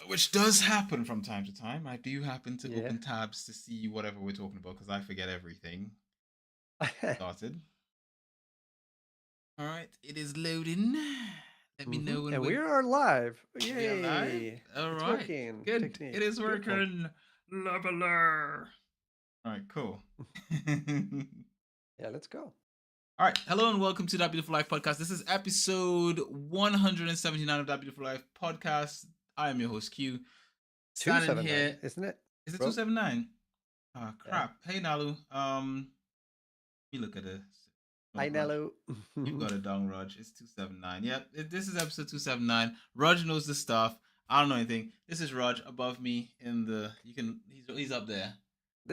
Which does happen from time to time. I do happen to Yeah. open tabs to see whatever we're talking about because I forget everything. Started. All right, it is loading. Let me know when And we are live. we are live. Yay! All It's right, working. good. It Technique. is Beautiful. working. Leveler. All right, cool. Yeah, let's go. All right, hello and welcome to That Beautiful Life podcast. This is episode 179 of That Beautiful Life podcast. I am your host Q. Standing 279, here, isn't it, is it bro? 279? Oh Yeah. crap! Hey Nalu, let me look at this. Oh, Hi, Raj, Nello. you've got it down, Raj. It's 279. Yep, this is episode 279. Raj knows the stuff. I don't know anything. This is Raj above me in the. You can. He's up there.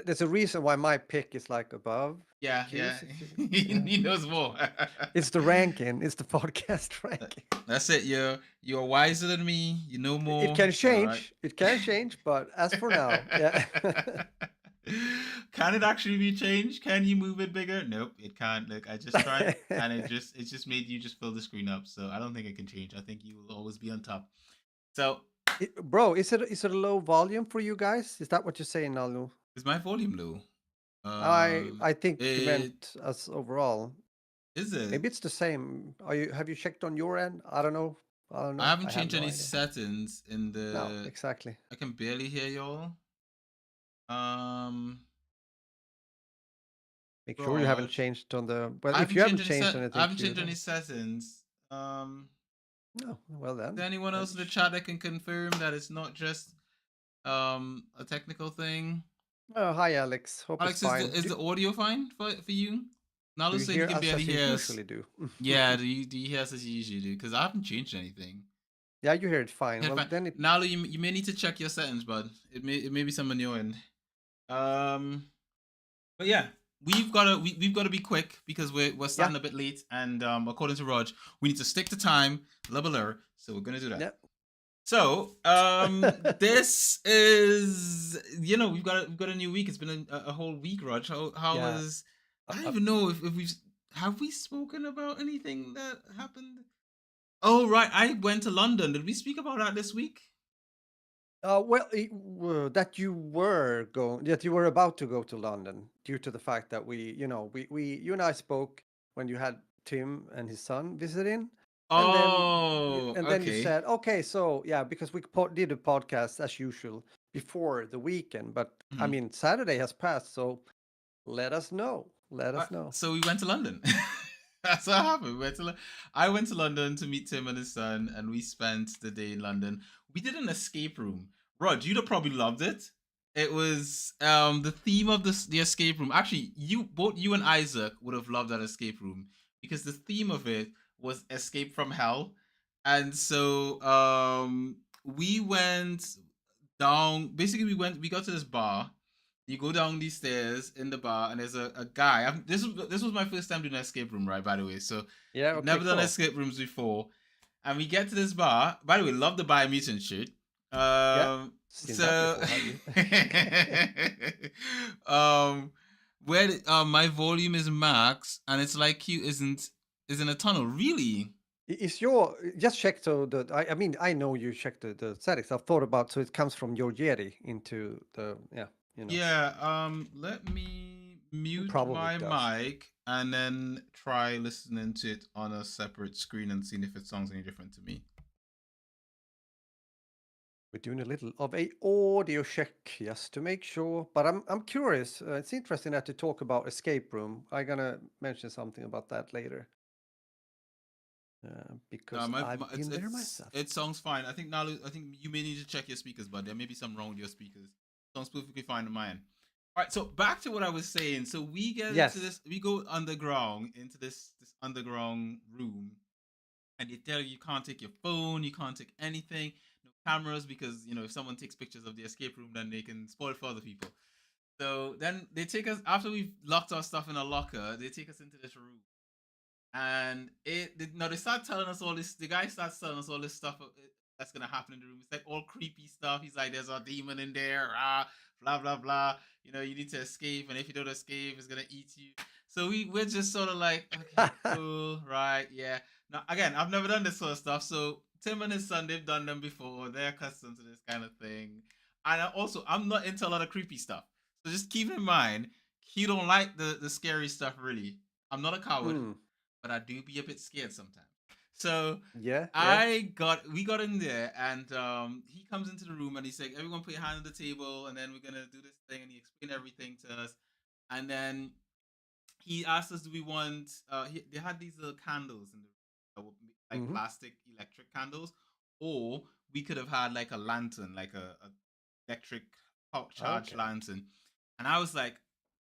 There's a reason why my pick is like above Yeah, yeah. Q's. Yeah. he knows more. It's the ranking. It's the podcast ranking. That's it. You're wiser than me. You know It more. can It's all right. change. It can change, but as for now, yeah. Can it actually be changed? Can you move it bigger? Nope, it can't. Look, I just tried, and it just made you just fill the screen up. So I don't think it can change. I think you will always be on top. So Bro, is it a low volume for you guys? Is that what you're saying, Nalu? is my volume low? I think you It meant as overall. is it. Maybe it's the same. Have you checked on your end? I don't know. I don't I know. haven't I have changed no any idea. settings in No, the. exactly. I can barely hear y'all. Um, Make sure you haven't Raj, changed on the. Well, I if haven't you changed haven't any changed set. I anything, haven't Q, changed any then settings. no. Well Is there then, anyone else in the chat that can confirm that it's not just a technical thing? Oh, hi, Alex. Hope it's Alex, is the fine. is the audio fine for you? Do Nalu you saying he hear can us barely as you hear us. usually do? Yeah, do you hear us as you usually do? Because I haven't changed anything. Yeah, you hear it fine. Yeah, Well, fine. then it. Nalu, you may need to check your settings, bud. It may be some on your end. Um, but yeah, we've got to be quick because we're Yeah, starting a bit late, and according to Raj, we need to stick to time, leveler. So we're gonna do that. yeah. So, this is we've got a new week. It's been a whole week, Raj. How Yeah. was? Uh, I don't uh, even know if we've have we spoken about anything that happened. Oh right, I went to London. Did we speak about that this week? well, that you were about to go to London due to the fact that you and I spoke when you had Tim and his son visiting, and then Oh, you okay. said, okay, so yeah, because we did a podcast as usual before the weekend, but I Mhm. mean Saturday has passed, so let us know. Let us know. So we went to London. That's what happened. I went to London to meet Tim and his son, and we spent the day in London. We did an escape room. Rod, you'd have probably loved it. It was the theme of the escape room. Actually, you and Isaac would have loved that escape room because the theme of it was escape from hell. And so we went down. Basically, we got to this bar. You go down these stairs in the bar, and there's a guy. This was my first time doing an escape room, right? By the way, so Yeah, I've okay, never done cool. escape rooms before, and we get to this bar. By the way, love the Bayern Mutant shirt. Yeah, seen that So, before, have you? um, my volume is max, and it's like Q is in a tunnel. Really? Is your just check so that I mean I know you checked the settings. I've thought about so it comes from your Yeti into the Yeah, let me it mute probably my does. mic and then try listening to it on a separate screen and seeing if it sounds any different to me. We're doing a little of a audio check just to make sure. But I'm curious. It's interesting that you talk about escape room. I'm gonna mention something about that later No, because I've been there myself. it sounds fine. I think you may need to check your speakers, but there may be something wrong with your speakers. Sounds perfectly fine on mine. All right, so back to what I was saying. So we get into Yes. this, we go underground into this underground room, and they tell you can't take your phone, you can't take anything, no cameras, because if someone takes pictures of the escape room, then they can spoil it for other people. So then they take us after we've locked our stuff in a locker. They take us into this room, and they start telling us all this. The guy starts telling us all this stuff that's gonna happen in the room. It's like all creepy stuff. He's like, "There's a demon in there, blah blah blah. You need to escape, and if you don't escape, it's gonna eat you." So we're just sort of like, okay, cool, right, yeah. Now again, I've never done this sort of stuff. So Tim and his son, they've done them before. They're accustomed to this kind of thing. And I'm not into a lot of creepy stuff. So just keep in mind, he don't like the scary stuff really. I'm not a coward, Mm. but I do be a bit scared sometimes. So Yeah, yeah. we got in there, and he comes into the room and he's like, everyone put your hand on the table, and then we're gonna do this thing, and he explained everything to us. And then he asked us, do we want they had these little candles in the room that were like Hmm. plastic electric candles, or we could have had like a lantern, like a electric hot charge Okay. lantern. And I was like,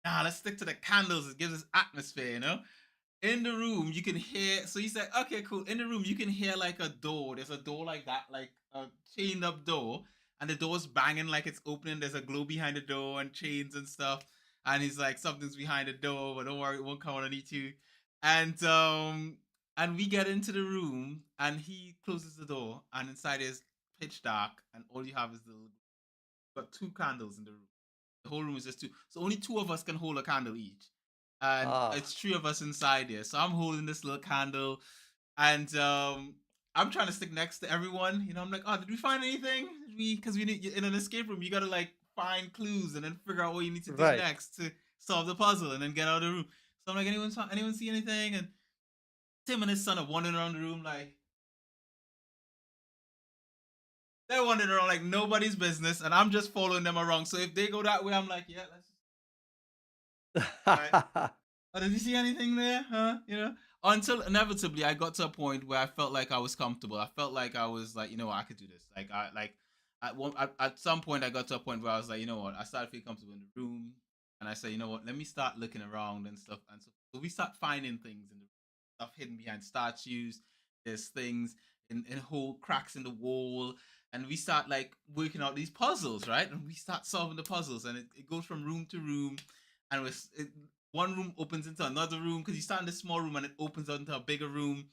nah, let's stick to the candles. It gives us atmosphere, you know? In the room, you can hear. So he said, okay, cool. In the room, you can hear like a door. There's a door like that, like a chained up door. And the door's banging like it's opening. There's a glow behind the door and chains and stuff. And he's like, something's behind the door, but don't worry, it won't come underneath you. And and we get into the room and he closes the door and inside is pitch dark and all you have is the got two candles in the room. The whole room is just two. So only two of us can hold a candle each. And Ah, it's three of us inside there. So I'm holding this little candle and I'm trying to stick next to everyone. You know, I'm like, oh, did we find anything? Because we need in an escape room, you gotta like find clues and then figure out what you need to do right. next to solve the puzzle and then get out of the room. So I'm like, anyone see anything? And Tim and his son are wandering around the room like they're wandering around like nobody's business, and I'm just following them around. So if they go that way, I'm like, yeah, let's right. Oh, did you see anything there? Huh? You know, until inevitably I got to a point where I felt like I was comfortable. I felt like I was like, you know what, I could do this. Like I like at some point I got to a point where I was like, you know what, I started feeling comfortable in the room, and I said, you know what, let me start looking around and stuff. And so we start finding things in the stuff hidden behind statues. There's things in whole cracks in the wall, and we start like working out these puzzles, right? And we start solving the puzzles, and it goes from room to room, and one room opens into another room because you start in this small room and it opens out into a bigger room,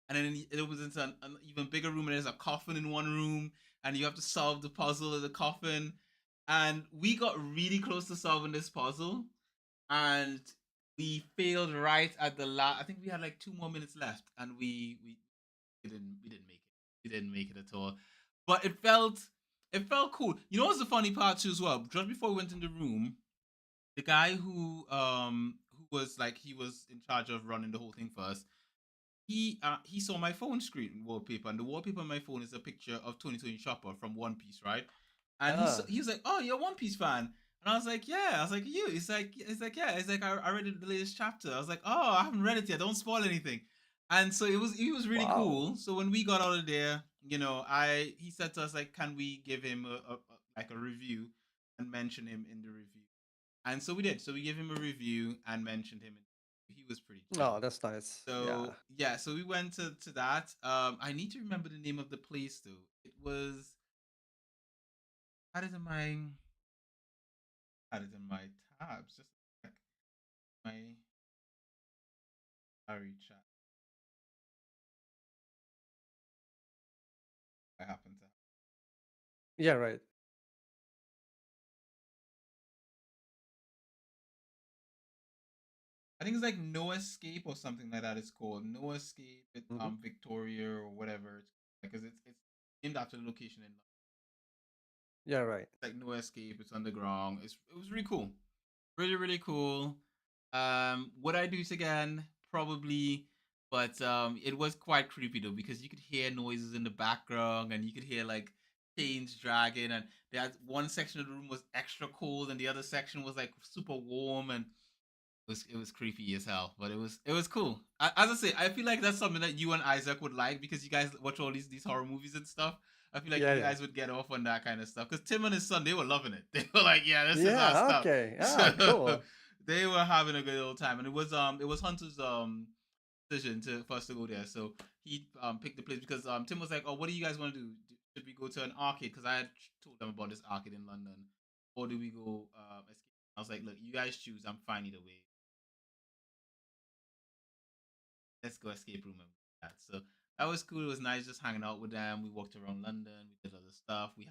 and then it opens into an even bigger room and there's a coffin in one room, and you have to solve the puzzle of the coffin. And we got really close to solving this puzzle, and we failed right at the last. I think we had like 2 more minutes left, and we didn't make it. We didn't make it at all. But it felt cool. You know what's the funny part too as well? Just before we went in the room, the guy who was like he was in charge of running the whole thing for us, he saw my phone screen wallpaper, and the wallpaper on my phone is a picture of 2020 Chopper from One Piece, right? And Ah, he was like, oh, you're a One Piece fan. And I was like, yeah. I was like, you? He's like, yeah. He's like, I read the latest chapter. I was like, oh, I haven't read it yet. Don't spoil anything. And so it was really wow. cool. So when we got out of there, you know, he said to us like, can we give him like a review and mention him in the review? And so we did. So we gave him a review and mentioned him. He was pretty Oh, chill. that's nice. Yeah. So yeah, so we went to that. I need to remember the name of the place though. It was had it in my had it in my tabs. Just like my diary chat. I happen to. Yeah, right. I think it's like No Escape or something like that. It's called No Escape. Hmm. Victoria or whatever. Because it's named after the location in Yeah, right. like No Escape. It's underground. It was really cool. Really, really cool. Would I do it again? Probably, but it was quite creepy though because you could hear noises in the background and you could hear like chains dragging, and that one section of the room was extra cold and the other section was like super warm, and it was creepy as hell, but it was cool. As I say, I feel like that's something that you and Isaac would like because you guys watch all these horror movies and stuff. I feel like Yeah, you yeah. guys would get off on that kind of stuff because Tim and his son, they were loving it. They were like, "Yeah, this is our Yeah, stuff." okay. Ah, So cool. they were having a good old time, and it was Hunter's decision to for us to go there. So he picked the place because Tim was like, "Oh, what do you guys want to do? Should we go to an arcade?" Because I had told them about this arcade in London, or do we go escape? I was like, "Look, you guys choose. I'm fine either way. Let's go escape room and that." So that was cool. It was nice just hanging out with them. We walked around London. We did other stuff. We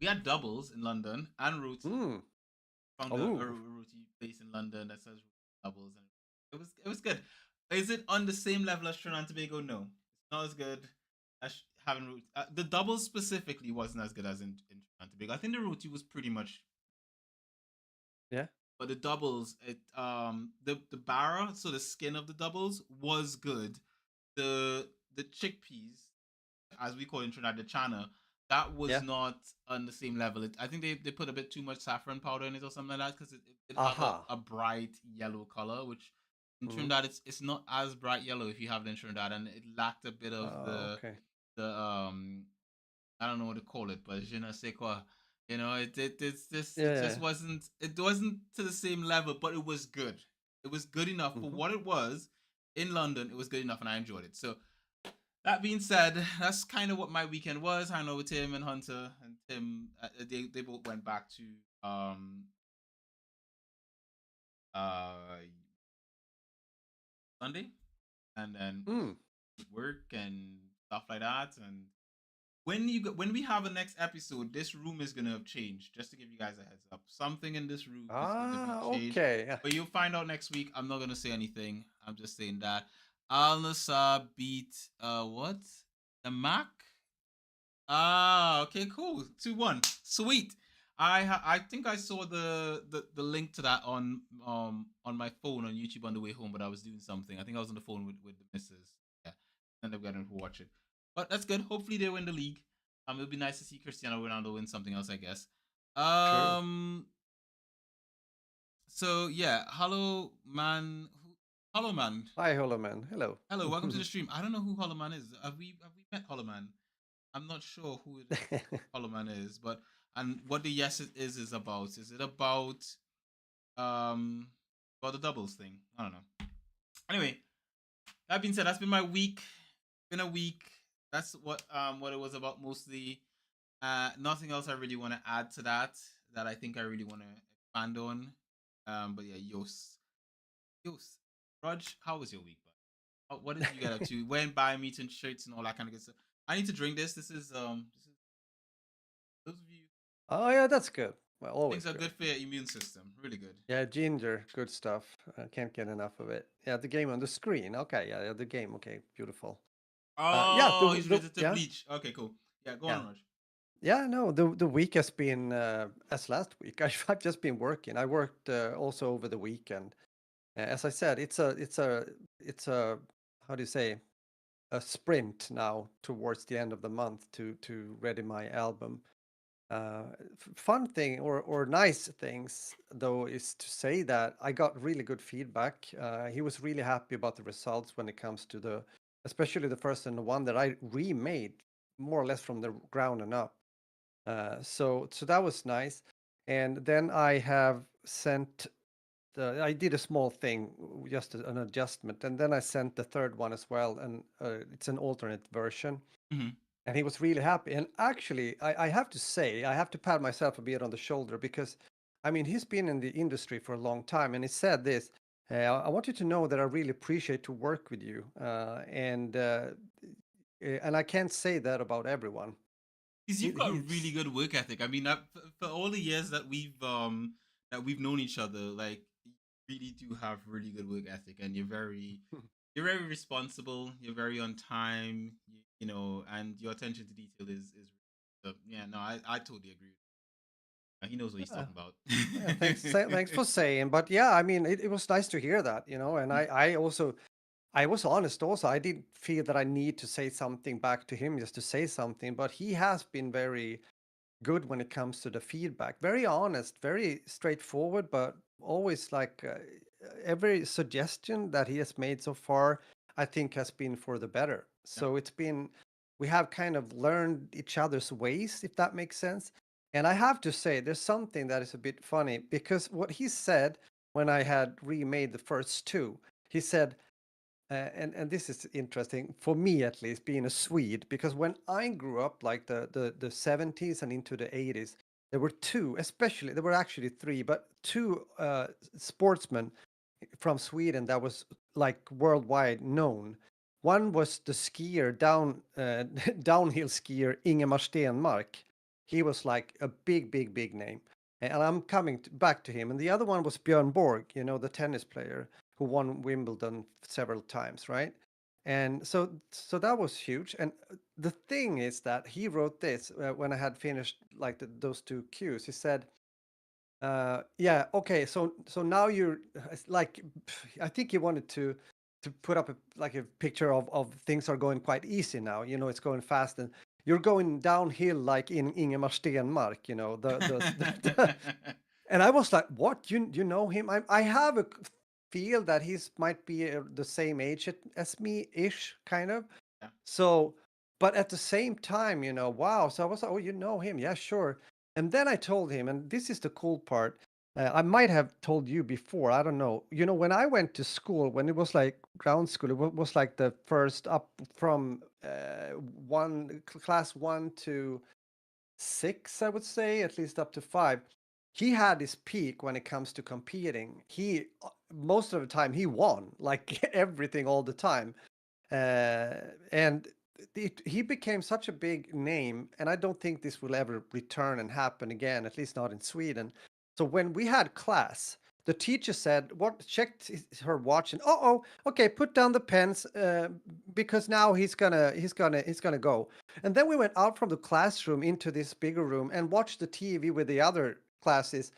had doubles in London and roti. Hmm. Found a Oh, roti place in London that sells doubles, and it was good. Is it on the same level as Trinidad and Tobago? No, it's not as good. having the doubles specifically wasn't as good as in Trinidad and Tobago. I think the roti was pretty much, Yeah. but the doubles, the bara, so the skin of the doubles was good. The chickpeas, as we call it in Trinidad, the chana, that was Yeah. not on the same level. I think they put a bit too much saffron powder in it or something like that because it have Aha. a bright yellow color, which in Mm. Trinidad it's not as bright yellow if you have it in Trinidad, and it lacked a bit of Okay. the I don't know what to call it, but je ne sais quoi. You know, it Yeah. just wasn't to the same level, but it was good. It was good enough for Hmm. what it was in London. It was good enough, and I enjoyed it. So that being said, that's kind of what my weekend was. I know with Tim and Hunter and Tim, they both went back to uh Sunday, and then Mm. work and stuff like that. And when we have a next episode, this room is gonna have changed. Just to give you guys a heads up, something in this room is gonna be changed. Okay. Yeah. But you'll find out next week. I'm not gonna say anything. I'm just saying that Al Nassr beat what the Mac. Ah, okay, cool. 2-1. Sweet. I think I saw the link to that on my phone on YouTube on the way home, but I was doing something. I think I was on the phone with the missus. Yeah. Ended up getting to watch it. But that's good. Hopefully they win the league. It'll be nice to see Cristiano Ronaldo win something else, I guess. True. Um so yeah, hello man. Hello man. Hi, Holoman. Hello. Hello, welcome to the stream. I don't know who Hollow Man is. Have we met Hollow Man? I'm not sure who it is, Hollow Man is, but and what the yes is about. Is it um about the doubles thing? I don't know. Anyway, that being said, that's been my week. Been a week. That's what it was about mostly. Nothing else I really want to add to that I think I really want to expand on. But yeah, Yos, Raj, how was your week, bud? What did you get up to? Went by meeting shirts and all that kind of good stuff. I need to drink this. This is those of you Oh, yeah, that's good. Well, things always are good. good for your immune system. Really good. Yeah, ginger, good stuff. I can't get enough of it. Yeah, the game on the screen. Okay, yeah, the game. Okay, beautiful. Yeah, Oh, he's related to yeah, Bleach. Okay, cool. Yeah, go yeah, on, Raj. yeah. No, the week has been as last week. I've just been working. I worked also over the weekend. As I said, it's a how do you say, a sprint now towards the end of the month to ready my album. Fun thing or nice things though is to say that I got really good feedback. He was really happy about the results when it comes to especially the first and the one that I remade more or less from the ground and up. So that was nice. And then I have sent I did a small thing, just an adjustment, and then I sent the third one as well, and it's an alternate version. Mm-hmm. And he was really happy. And actually, I have to say, I have to pat myself a bit on the shoulder because, I mean, he's been in the industry for a long time, and he said this. I want you to know that I really appreciate to work with you, and I can't say that about everyone. Because you've got a really He's good work ethic. I mean, for all the years that we've known each other, like you really do have really good work ethic, and you're very responsible. You're very on time. You know, and your attention to detail is so, yeah. No, I totally agree. He knows what he's uh, talking about. thanks for saying, but yeah, I mean, it was nice to hear that, and I was honest also. I didn't feel that I need to say something back to him just to say something, but he has been very good when it comes to the feedback. Very honest, very straightforward, but always like every suggestion that he has made so far, I think has been for the better. Yeah. So we have kind of learned each other's ways, if that makes sense. And I have to say, there's something that is a bit funny because what he said when I had remade the first two, he said, and this is interesting for me at least, being a Swede, because when I grew up, like the 70s and into the 80s, there were two, especially there were actually three, but two sportsmen from Sweden that was like worldwide known. One was the skier downhill skier Ingemar Stenmark. He was like a big name, and I'm coming back to him. And the other one was Björn Borg, the tennis player who won Wimbledon several times, right? And so that was huge. And the thing is that he wrote this when I had finished like those two cues. He said, yeah, okay, so now you're it's like I think he wanted to put up like a picture of things are going quite easy now. You know, it's going fast and you're going downhill like in Ingemar Stenmark, you know, and I was like, what? You know him? I have a feel that he's might be the same age as me ish, kind of. Yeah. So, but at the same time, you know, wow. So I was like, oh, you know him? Yeah, sure. And then I told him, and this is the cool part. I might have told you before. I don't know. You know, when I went to school, when it was like ground school, was like the first up from class 1 to 6, I would say, at least up to 5. He had his peak when it comes to competing. He most of the time he won like everything all the time, and he became such a big name. And I don't think this will ever return and happen again, at least not in Sweden. So when we had class, the teacher said, "What?" Checked her watch and okay, put down the pens because now he's gonna go. And then we went out from the classroom into this bigger room and watched the TV with the other classes.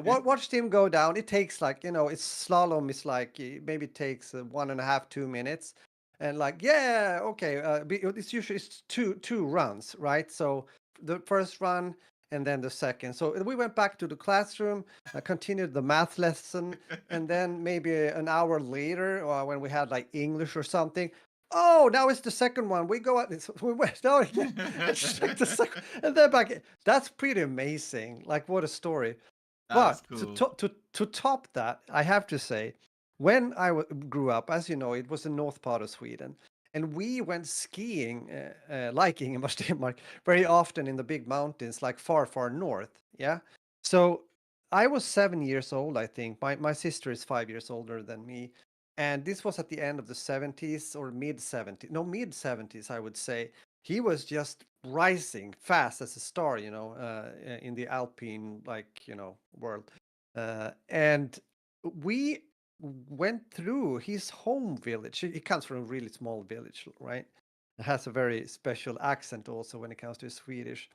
Watched him go down. It takes like, you know, it's slalom is like maybe it takes 1.5, 2 minutes. And like, yeah, okay, it's usually it's two runs, right? So the first run and then the second. So we went back to the classroom, continued the math lesson, and then maybe an hour later, or when we had like English or something, oh, now it's the second one. We go out. We went out again. It's like the second, and then back. That's pretty amazing. Like what a story. That's But cool. to top that, I have to say, when I grew up, as you know, it was the north part of Sweden, and we went skiing, like Ingemar Stenmark, very often in the big mountains, like far, far north. Yeah. So I was 7 years old, I think. My sister is 5 years older than me. And this was at the end of the 70s or mid 70s. No, mid 70s, I would say. He was just rising fast as a star, you know, in the Alpine, like, you know, world. And we went through his home village. He comes from a really small village, right? It has a very special accent also when it comes to Swedish.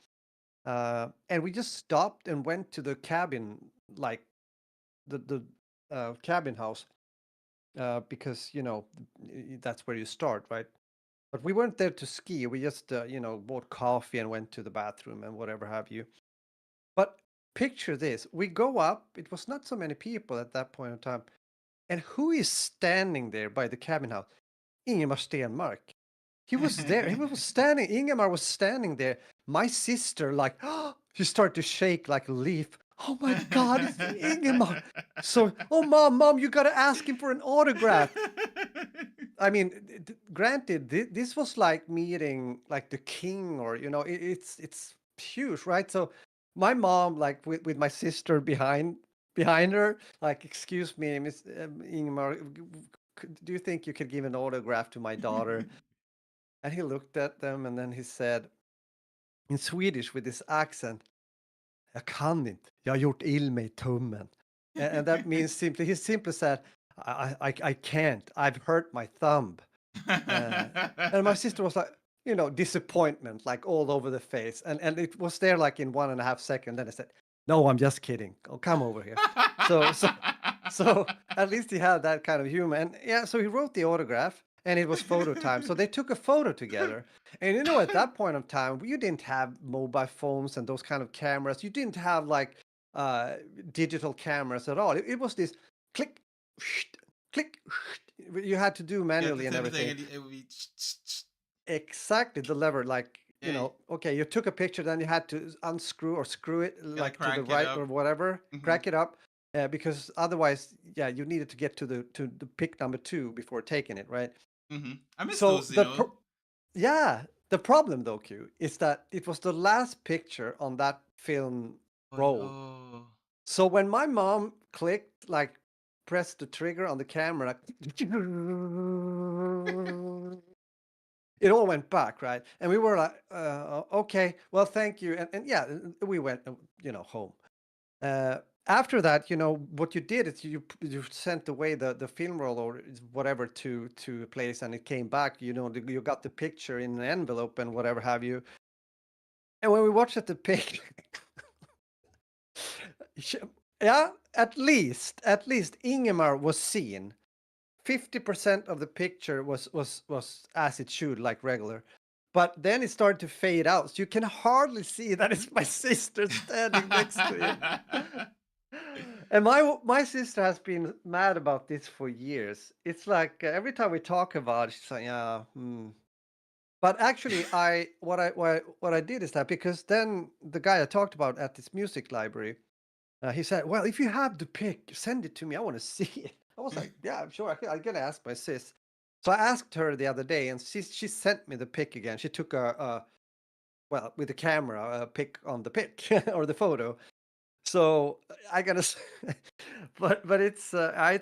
And we just stopped and went to the cabin, like the cabin house, because you know that's where you start, right? But we weren't there to ski. We just you know, bought coffee and went to the bathroom and whatever have you. But picture this: we go up. It was not so many people at that point in time, and who is standing there by the cabin house? Ingemar Stenmark. He was there. He was standing. Ingemar was standing there. My sister, like, she started to shake like a leaf. Oh my God, it's Ingemar. So, oh, mom, you got to ask him for an autograph. I mean, granted, this was like meeting like the king, or you know, it's huge, right? So my mom, like with my sister behind her, like, excuse me, Miss Ingmar, do you think you could give an autograph to my daughter? And he looked at them and then he said in Swedish with this accent, "Jag kan inte. Jag har gjort ill mig i tummen." And that means simply, he simply said, I can't. I've hurt my thumb. And my sister was like, you know, disappointment, like all over the face. And it was there like in 1.5 seconds. Then I said, "No, I'm just kidding. Oh, come over here." So, so, so at least he had that kind of humor. And yeah, so he wrote the autograph and it was photo time. So they took a photo together. And you know, at that point of time, you didn't have mobile phones and those kind of cameras. You didn't have like uh, digital cameras at all. It was this click, click. You had to do You have to manually and turn the thing everything. and it would be. Exactly, the lever, like, you Yeah, know, okay, you took a picture, then you had to unscrew or screw it gotta like to the crank it right or up. whatever, Hmm. crack it up, because otherwise, yeah, you needed to get to the pick number 2 before taking it, right? I miss So those, you know. yeah, the problem though, Q, is that it was the last picture on that film Oh roll. no. So when my mom clicked, like, pressed the trigger on the camera, it all went back, right? And we were like, okay, well, thank you. And yeah, we went, you know, home. Uh, After that, what you did is you sent away the film roll or whatever to a place, and it came back. You got the picture in an envelope and whatever have you. And when we watched at the pic, yeah, at least Ingemar was seen. 50% of the picture was as it should, like regular. But then it started to fade out. So you can hardly see that it's my sister standing next to him. And my sister has been mad about this for years. It's like every time we talk about it, she's like, yeah. But actually, what I did is that because then the guy I talked about at this music library, he said, "Well, if you have the pic, send it to me. I want to see it." I was like, "Yeah, I'm sure. I'm gonna ask my sis." So I asked her the other day, and she sent me the pic again. She took well, with the camera, a pic on the pic or the photo. So I gotta, but it's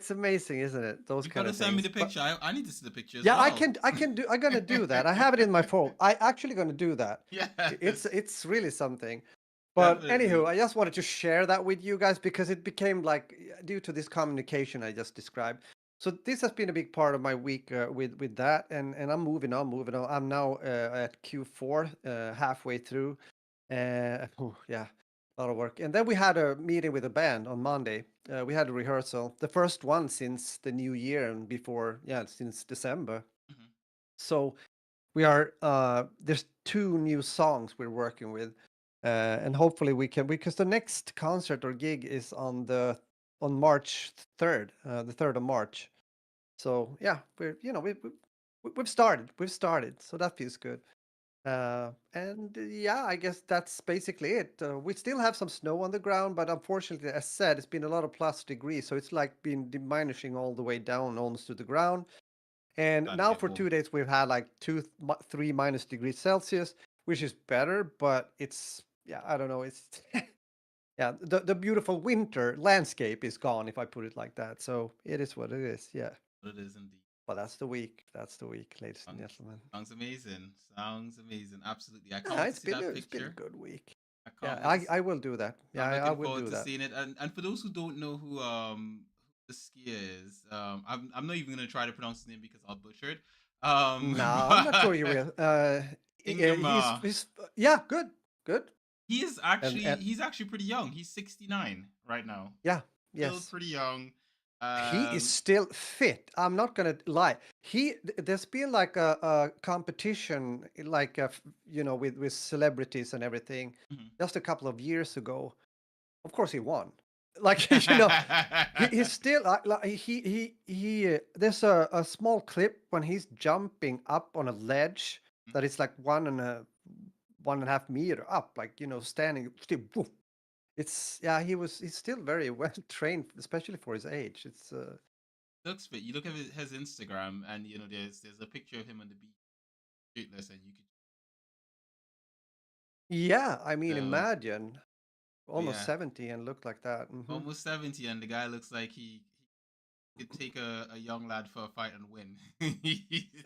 amazing, isn't it? Those You kind gotta of send me things. the But picture. I need to see the picture as yeah, I well. can, I'm gonna do that. I have it in my phone. I actually gonna do that. It's Yes, it's really something. But definitely. anywho, I just wanted to share that with you guys because it became like due to this communication I just described. So this has been a big part of my week with that, and I'm moving on, moving on. I'm now at Q4, halfway through. Yeah, a lot of work. And then we had a meeting with a band on Monday. We had a rehearsal, the first one since the new year and before, yeah, since December. Mhm. So there's two new songs we're working with, and hopefully we can, because the next concert or gig is on March 3rd, the 3rd of March. So yeah, we've started, so that feels good. And yeah, I guess that's basically it. We still have some snow on the ground, but unfortunately, as said, it's been a lot of plus degrees, so it's like been diminishing all the way down almost to the ground. And Starting to now get for warm. 2 days, we've had like 3 minus degrees Celsius, which is better, but it's, yeah, I don't know. It's, yeah, the beautiful winter landscape is gone, if I put it like that. So it is what it is. Yeah. But it is indeed. But that's the week. That's the week, ladies and Sounds, gentlemen. sounds amazing. Sounds amazing. Absolutely. I can't Yeah, wait to see that it's been a picture. good week. I Yeah, can't wait to I see. will do that. Yeah, I'm I looking will forward do to that. seeing it. And for those who don't know who the skier is, I'm not even gonna try to pronounce his name because I'll butcher it. No, I'm not sure But you will. Ingmar, He's yeah, good, good, and he's actually pretty young. He's 69 right now. yeah, Still yes. pretty young. He is Um, still fit. I'm not gonna lie. There's been like a competition, like with celebrities and everything, mhm. just a couple of years ago. Of course, he won. Like he's still like there's a small clip when he's jumping up on a ledge that is like 1.5 meter up, like standing still. Woof. It's yeah, he's still very well trained, especially for his age. It's Looks fit. You look at his Instagram, and there's a picture of him on the beach, shirtless, and you could. yeah, I mean, So, imagine but almost yeah, 70 and look like that. almost 70, and the guy looks like he could take a young lad for a fight and win.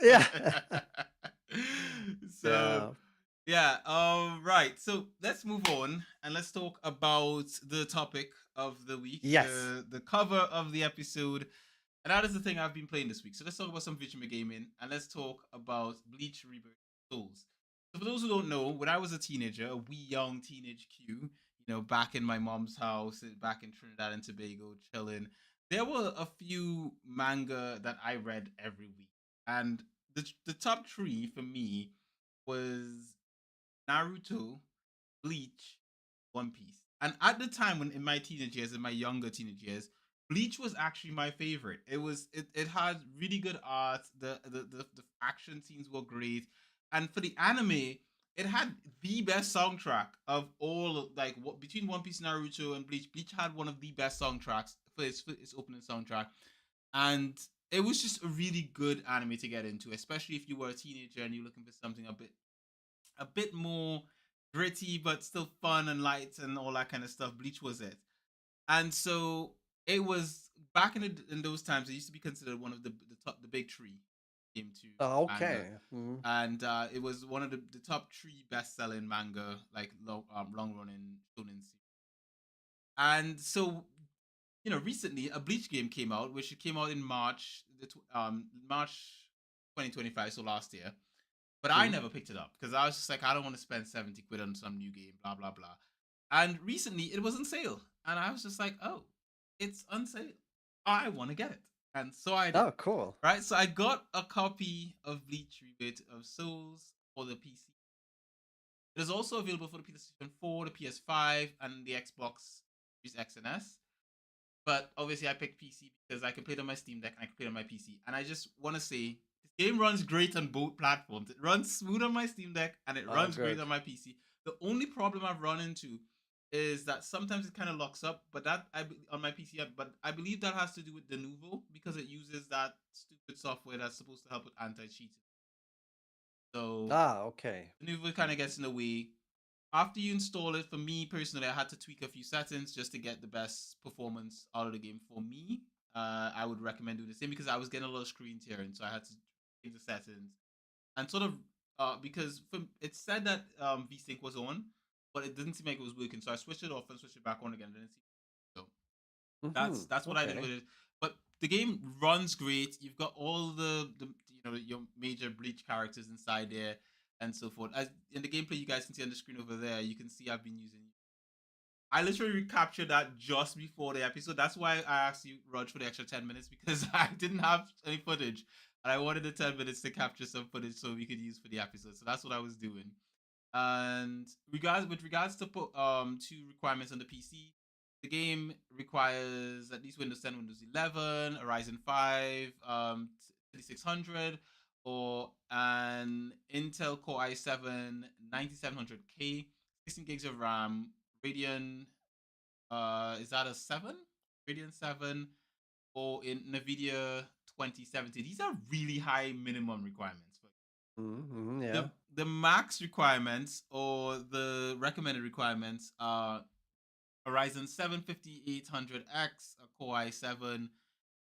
Yeah. So Yeah. yeah, right. So let's move on and let's talk about the topic of the week, Yes. the cover of the episode. And that is the thing I've been playing this week. So let's talk about some video gaming and let's talk about Bleach Rebirth Souls. So for those who don't know, when I was a teenager, a wee young teenage Q, back in my mom's house, back in Trinidad and Tobago, chilling, there were a few manga that I read every week. And the top three for me was Naruto, Bleach, One Piece. And at the time when in my teenage years, in my younger teenage years, Bleach was actually my favorite. It had really good art. The action scenes were great. And for the anime, it had the best soundtrack of all, like what between One Piece, Naruto, and Bleach. Bleach had one of the best soundtracks for its opening soundtrack. And it was just a really good anime to get into, especially if you were a teenager and you're looking for something a bit more gritty but still fun and light and all that kind of stuff. Bleach was it. And so it was back in those times. It used to be considered one of the big three came to manga, Okay. and it was one of the top three best selling manga, like long running shonen series. And so, recently a Bleach game came out, which came out in March 2025, so last year. But I Mm. never picked it up because I was just like, I don't want to spend 70 quid on some new game, blah blah blah. And recently it was on sale, and I was just like, oh, it's on sale. I want to get it, and so I did. Oh, cool. Right, so I got a copy of Bleach Rebirth of Souls for the PC. It is also available for the PlayStation 4, the PS5, and the Xbox Series X and S. But obviously, I picked PC because I can play it on my Steam Deck and I can play it on my PC. And I just want to say, this game runs great on both platforms. It runs smooth on my Steam Deck and it Oh, runs great good. on my PC. The only problem I've run into is that sometimes it kind of locks up, but on my PC. But I believe that has to do with the Denuvo because it uses that stupid software that's supposed to help with anti-cheating. So Ah, okay. Denuvo kind of gets in the way. After you install it, for me personally, I had to tweak a few settings just to get the best performance out of the game. For me, I would recommend doing the same because I was getting a lot of screen tearing, so I had to change the settings and sort of because it said that VSync was on, but it didn't seem like it was working, so I switched it off and switched it back on again. And didn't see. So Mm-hmm. that's what I did Okay. with it. But the game runs great. You've got all the your major Bleach characters inside there and so forth. As in the gameplay, you guys can see on the screen over there. You can see I've been using. I literally recaptured that just before the episode. That's why I asked you, Rog, for the extra 10 minutes because I didn't have any footage, and I wanted the 10 minutes to capture some footage so we could use for the episode. So that's what I was doing. And with regards to put two requirements on the PC, the game requires at least Windows 10, Windows 11, a Ryzen 5, 3600, or an Intel Core i7 9700K, 16 gigs of RAM, Radeon. Is that a 7? Radeon 7, or in NVIDIA 2070. These are really high minimum requirements for Mm-hmm. Yeah. the max requirements or the recommended requirements are a Ryzen 7 5800X, a Core i7,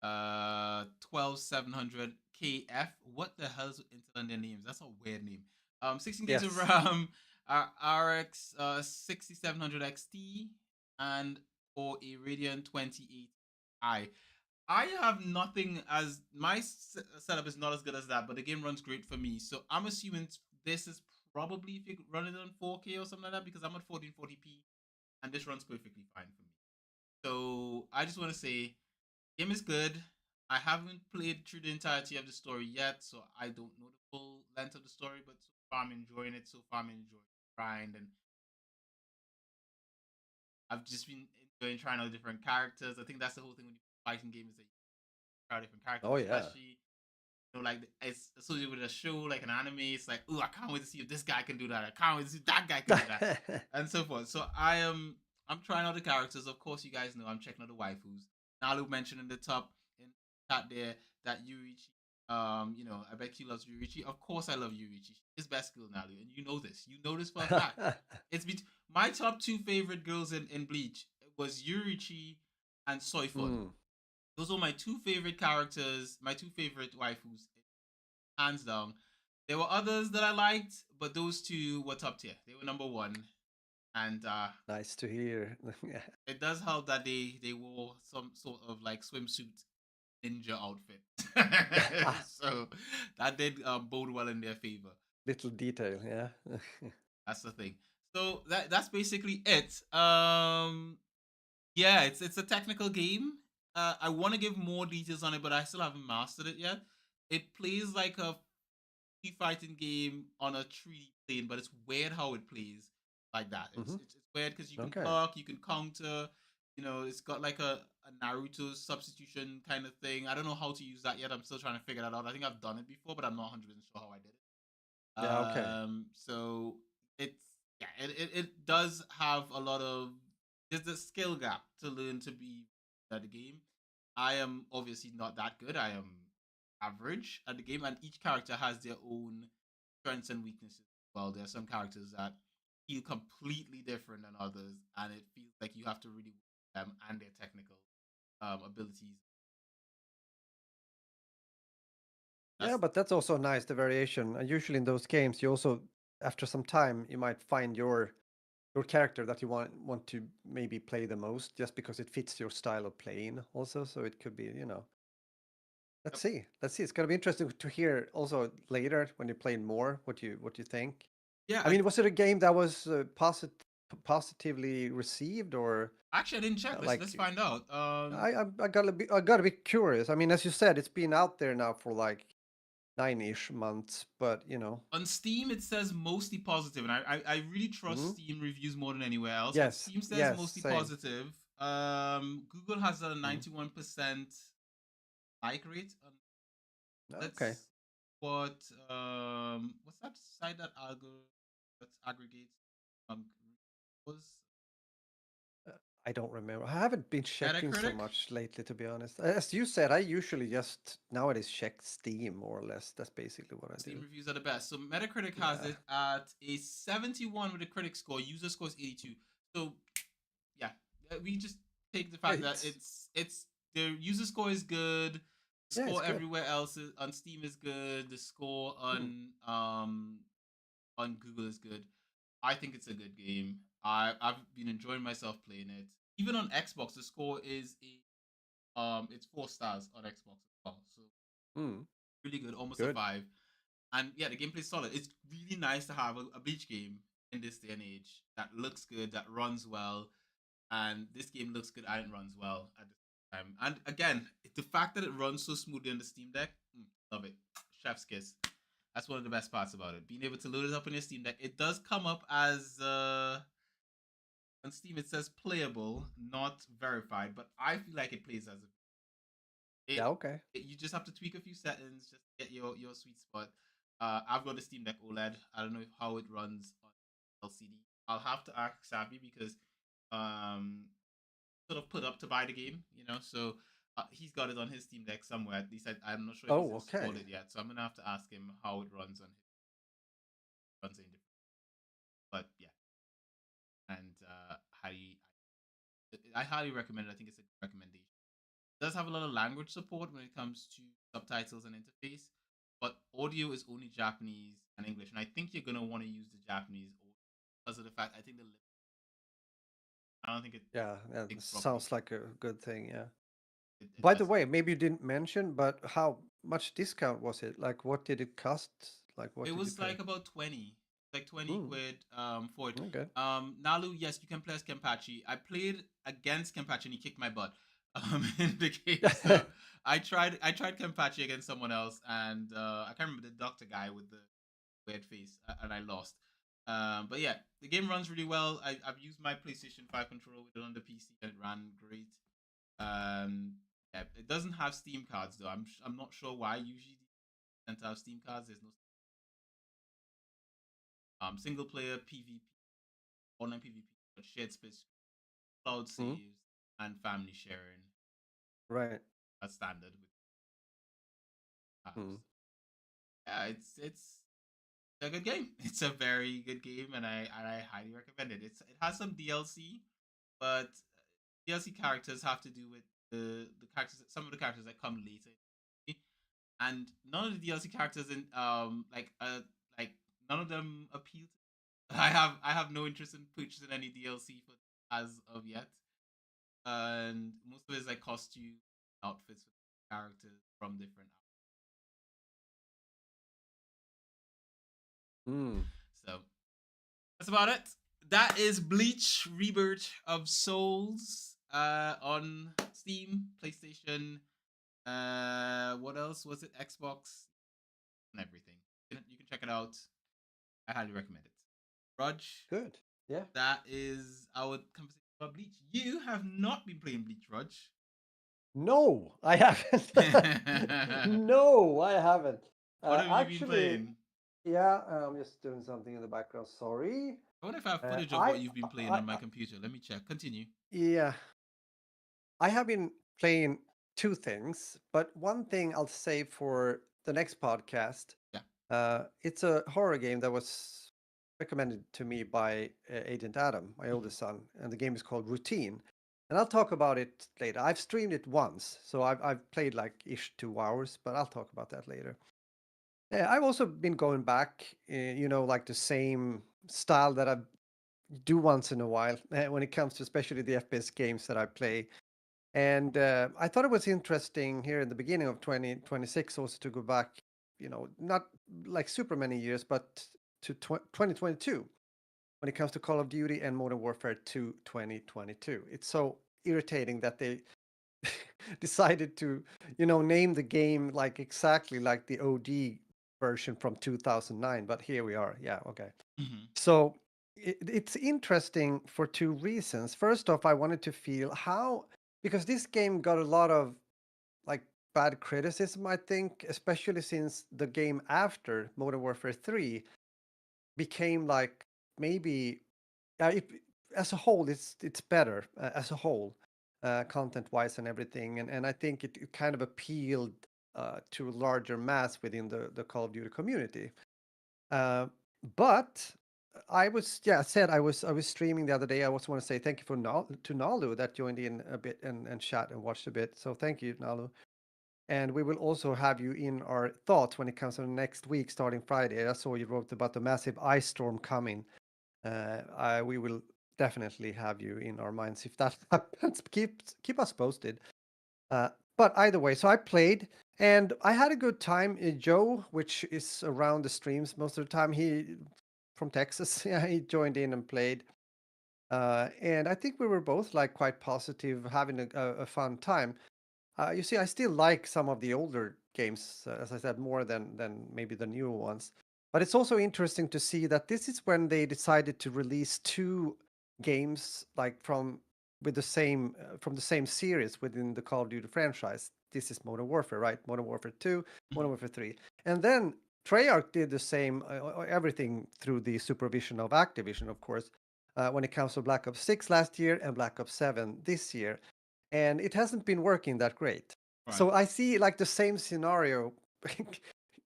12700KF. What the hell is Intel in their names? That's a weird name. 16 gigs of Yes. RAM, RX 6700 XT, and or a Radeon 28i. I have nothing as my setup is not as good as that, but the game runs great for me. So I'm assuming this is probably if you run it on 4K or something like that because I'm at 1440p and this runs perfectly fine for me. So I just want to say, game is good. I haven't played through the entirety of the story yet, so I don't know the full length of the story. But so far I'm enjoying it. So far I'm enjoying the grind, and I've just been enjoying trying out different characters. I think that's the whole thing with fighting games, that you try different characters, Oh, yeah. especially like it's associated with a show, like an anime. It's like, oh, I can't wait to see if this guy can do that. I can't wait to see if that guy can do that, and so forth. So I'm trying out the characters. Of course, you guys know I'm checking out the waifus. Nalu mentioned in the top in chat there that Yurichi. I bet he loves Yurichi. Of course, I love Yurichi. His best girl, Nalu, and you know this. You know this for a fact. It's my top two favorite girls in Bleach was Yurichi and Soifun. Mm. Those are my two favorite characters, my two favorite waifus, hands down. There were others that I liked, but those two were top tier. They were number one, and Nice to hear. Yeah. it does help that they wore some sort of like swimsuit ninja outfit, Ah, so that did bode well in their favor. little detail. Yeah. That's the thing. So that's basically it. Yeah, it's a technical game. I want to give more details on it, but I still haven't mastered it yet. It plays like a fighting game on a 3D plane, but it's weird how it plays like that. It's Mm-hmm. it's weird because you can Okay. duck, you can counter. It's got like a Naruto substitution kind of thing. I don't know how to use that yet. I'm still trying to figure that out. I think I've done it before, but I'm not 100% sure how I did it. Yeah. Okay. So it's yeah, it does have a lot of there's a skill gap to learn to be at the game. I am obviously not that good. I am average at the game, and each character has their own strengths and weaknesses. Well, there are some characters that feel completely different than others, and it feels like you have to really work them and their technical abilities. Yeah, That's but that's also nice, the variation. And usually in those games, you also, after some time, you might find your your character that you want to maybe play the most, just because it fits your style of playing. Also, so it could be, Let's Yep. see. Let's see. It's gonna be interesting to hear also later when you're playing more what you think. Yeah, I mean, was it a game that was positively received, or actually I didn't check. Let's like find out. I gotta be curious. I mean, as you said, it's been out there now for like 9-ish months, but On Steam it says mostly positive, and I really trust mhm. Steam reviews more than anywhere else. But Yes, Steam says yes, mostly same. positive. Google has a Mhm. 91% like rate. Okay. Let's what's that site that aggregates was Uh, I don't remember. I haven't been checking so Metacritic. much lately, to be honest. As you said, I usually just nowadays check Steam more or less. That's basically what I Steam do. reviews are the best. So Metacritic has Yeah. it at a 71 with a critic score. User score is 82. So yeah, we just take the Yeah, fact that it's the user score is good. The yeah, it's score good. everywhere else on Steam is good. The score Hmm. on Google is good. I think it's a good game. I've been enjoying myself playing it. Even on Xbox, the score is it's 4 stars on Xbox as well. So Hmm. really good, almost a Good. 5. And yeah, the gameplay's solid. It's really nice to have a Bleach game in this day and age that looks good, that runs well, and this game looks good and it runs well at the same time. And again, the fact that it runs so smoothly on the Steam Deck, love it. Chef's kiss. That's one of the best parts about it. Being able to load it up on your Steam Deck. It does come up as on Steam. It says playable, not verified, but I feel like it plays as Yeah. it, Okay. you just have to tweak a few settings just to get your sweet spot. I've got a Steam Deck OLED. I don't know how it runs on LCD. I'll have to ask Savvy because um sort of put up to buy the game, So he's got it on his Steam Deck somewhere. At least I'm not sure if he's Oh, installed okay. it yet. So I'm gonna have to ask him how it runs on his runs in different. But yeah, and I highly recommend it. I think it's a good recommendation. It does have a lot of language support when it comes to subtitles and interface, but audio is only Japanese and English, and I think you're gonna want to use the Japanese audio because of the fact I think I don't think it Yeah. That syncs properly. sounds like a good thing. Yeah. It By the doesn't. way, maybe you didn't mention, but how much discount was it? Like, what did it cost? Like, what It did you was pay? like about 20, like 20 Hmm. quid for it. Okay. Nalu, yes, you can play as Kempachi. I played against Kempachi and he kicked my butt in the game. So I tried Kempachi against someone else and I can't remember the doctor guy with the weird face and I lost. But yeah, the game runs really well. I've used my PlayStation 5 controller with it on the PC and it ran great. Um, yeah, it doesn't have Steam cards though. I'm not sure why. Usually they tend to have Steam cards. There's no single player PvP, online PvP, but shared space, cloud Hmm. saves, and family sharing. Right. That's standard with Hmm. apps. Yeah, it's a good game. It's a very good game, and I highly recommend it. It has some DLC, but DLC characters have to do with the characters. Some of the characters that come later, and none of the DLC characters in like none of them appeal. I have no interest in purchasing any DLC for as of yet. And most of it is like costume outfits for characters from different. Hmm. So that's about it. That is Bleach Rebirth of Souls on Steam, PlayStation. What else was it? Xbox and everything. You can check it out. I highly recommend it. Raj, Good. Yeah. that is our conversation about Bleach. You have not been playing Bleach, Raj. No, I haven't. No, I haven't. What have you been Actually, playing? yeah, I'm just doing something in the background. Sorry. I wonder if I have Uh, footage of I, what you've been playing I, on my I, computer. Let me check. Continue. yeah, I have been playing two things, but one thing I'll save for the next podcast. Yeah. It's a horror game that was recommended to me by Agent Adam, my Mhm. oldest son, and the game is called Routine. And I'll talk about it later. I've streamed it once, so I've played like ish 2 hours, but I'll talk about that later. I've also been going back, like the same style that I've do once in a while when it comes to especially the FPS games that I play. And I thought it was interesting here in the beginning of 2026 also to go back, not like super many years, but to 2022 when it comes to Call of Duty and Modern Warfare 2 2022. It's so irritating that they decided to, name the game like exactly like the OG version from 2009. But here we are. Yeah, okay. Hmm. So it's interesting for two reasons. First off, I wanted to feel how, because this game got a lot of like bad criticism, I think, especially since the game after Modern Warfare 3 became like maybe it, as a whole, it's better as a whole, content wise and everything, and I think it kind of appealed to a larger mass within the Call of Duty community. Uh, but I was, yeah, I said I was streaming the other day. I also want to say thank you to Nalu that joined in a bit and chat and watched a bit. So thank you, Nalu. And we will also have you in our thoughts when it comes to next week, starting Friday. I saw you wrote about the massive ice storm coming. We will definitely have you in our minds if that happens. Keep us posted. Uh, but either way, so I played and I had a good time. Joe, which is around the streams most of the time, he from Texas, yeah, he joined in and played. And I think we were both like quite positive, having a fun time. You see, I still like some of the older games, as I said, more than maybe the newer ones. But it's also interesting to see that this is when they decided to release two games like with the same from the same series within the Call of Duty franchise. This is Modern Warfare, right? Modern Warfare 2, Modern Warfare 3. And then Treyarch did the same, everything through the supervision of Activision, of course, when it comes to Black Ops 6 last year and Black Ops 7 this year, and it hasn't been working that great. Right. So I see like the same scenario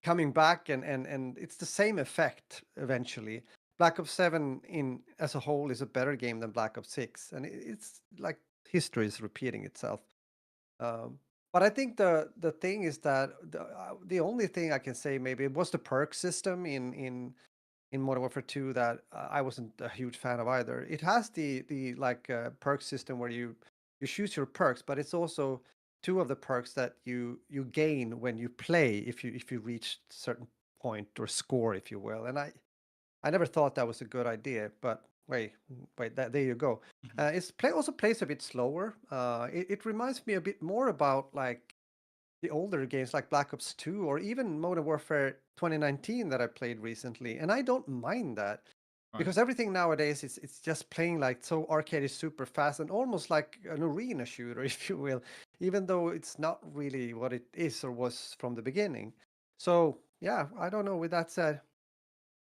coming back, and it's the same effect eventually. Black Ops 7 in as a whole is a better game than Black Ops 6, and it's like history is repeating itself. Um, but I think the thing is that the only thing I can say maybe was the perk system in Modern Warfare 2 that I wasn't a huge fan of either. It has the like perk system where you choose your perks, but it's also two of the perks that you gain when you play if you reach certain point or score, if you will. And I never thought that was a good idea, but wait, there you go. Hmm. Also plays a bit slower. It reminds me a bit more about like the older games like Black Ops 2 or even Modern Warfare 2019 that I played recently. And I don't mind that Right. because everything nowadays it's just playing like so arcade is super fast and almost like an arena shooter, if you will, even though it's not really what it is or was from the beginning. So yeah, I don't know. With that said,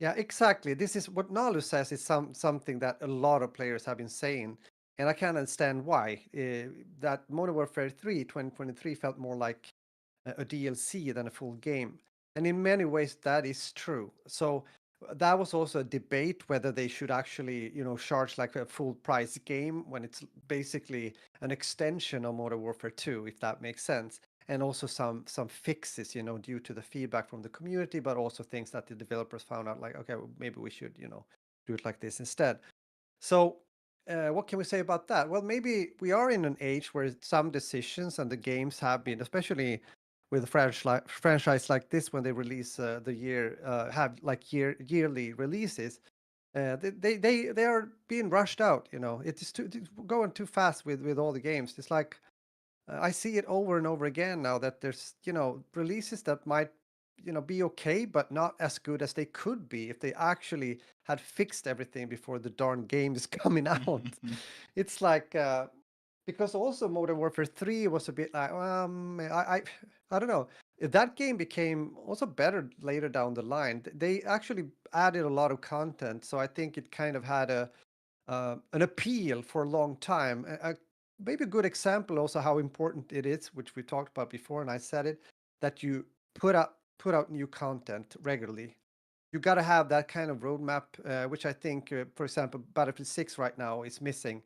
yeah, exactly. This is what Nalu says is something that a lot of players have been saying, and I can understand why. That Modern Warfare 3 2023 felt more like a DLC than a full game. And in many ways, that is true. So that was also a debate whether they should actually, charge like a full price game when it's basically an extension of Modern Warfare 2, if that makes sense. And also some fixes, due to the feedback from the community, but also things that the developers found out like, okay, well, maybe we should, do it like this instead. So, what can we say about that? Well, maybe we are in an age where some decisions and the games have been, especially with a franchise like this, when they release have like yearly releases, they are being rushed out. It is it's going too fast with all the games. It's like I see it over and over again now that there's releases that might be okay, but not as good as they could be if they actually had fixed everything before the darn game is coming out. It's like because also Modern Warfare 3 was a bit like I don't know. That game became also better later down the line. They actually added a lot of content, so I think it kind of had an appeal for a long time. Maybe a good example also how important it is, which we talked about before, and I said it, that you put out new content regularly. You got to have that kind of roadmap, which I think, for example, Battlefield 6 right now is missing.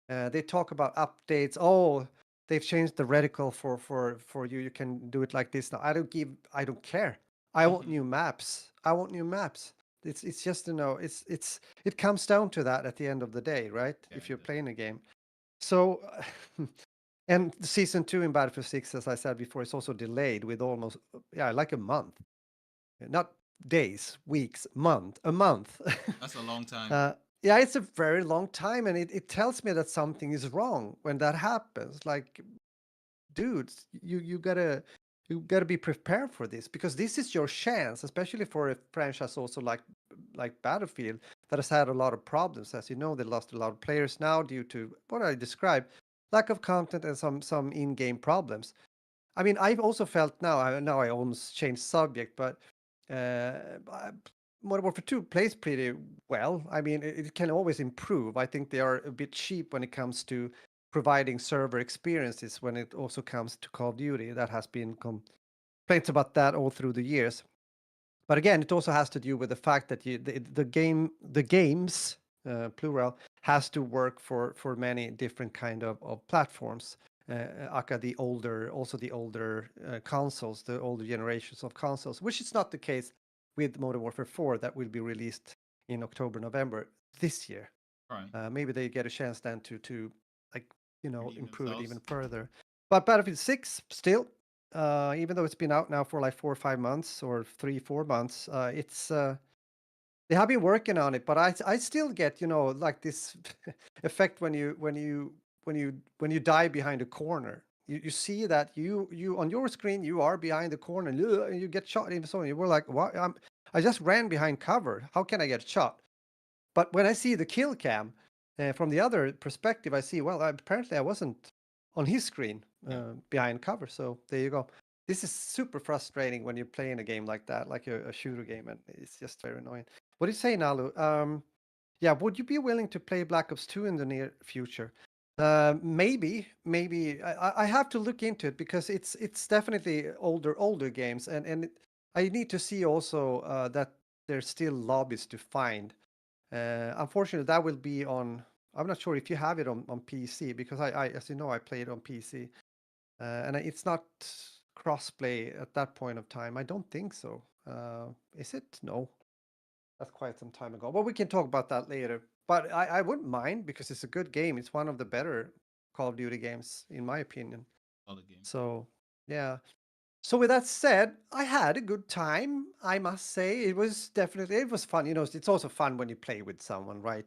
They talk about updates. Oh, they've changed the reticle for you. You can do it like this now. I don't care. I want Hmm. new maps. I want new maps. It's just it comes down to that at the end of the day, right? Yeah, If it you're does. playing a game. So, and season two in Battlefield 6, as I said before, is also delayed with almost, yeah, like a month. Not days, weeks, a month. That's a long time. uh, yeah, it's a very long time, and it tells me that something is wrong when that happens. Like, dudes, you gotta be prepared for this because this is your chance, especially for a franchise also like Battlefield that has had a lot of problems. As you know, they lost a lot of players now due to what I described, lack of content and some in-game problems. I mean, I've also felt now I almost changed subject, but Modern Warfare 2 plays pretty well. I mean, it can always improve. I think they are a bit cheap when it comes to providing server experiences when it also comes to Call of Duty. That has been complaints about that all through the years. But again, it also has to do with the fact that the games, plural, has to work for many different kind of platforms. Aka the older consoles, the older generations of consoles, which is not the case with Modern Warfare 4 that will be released in October, November this year. Right. Maybe they get a chance then to like Redeem improve it even themselves. further. But Battlefield 6 still, even though it's been out now for like 4 or 5 months or 3 4 months, it's they have been working on it. But I still get like this effect when you die behind a corner. You see that you on your screen you are behind the corner and you get shot. Even so, you were like, what? I just ran behind cover. How can I get shot? But when I see the kill cam from the other perspective, I see, well, apparently I wasn't on his screen Yeah. behind cover. So there you go. This is super frustrating when you're playing a game like that, like a shooter game, and it's just very annoying. What do you say, Nalu? Yeah, would you be willing to play Black Ops 2 in the near future? Maybe. I have to look into it because it's definitely older games, and I need to see also that there's still lobbies to find. Unfortunately, that will be on. I'm not sure if you have it on PC because as you know, I play it on PC, and it's not crossplay at that point of time. I don't think so. Is it? No, that's quite some time ago. But we can talk about that later. But I wouldn't mind because it's a good game. It's one of the better Call of Duty games, in my opinion. Solid game. So yeah. So with that said, I had a good time. I must say it was fun. It's also fun when you play with someone, right?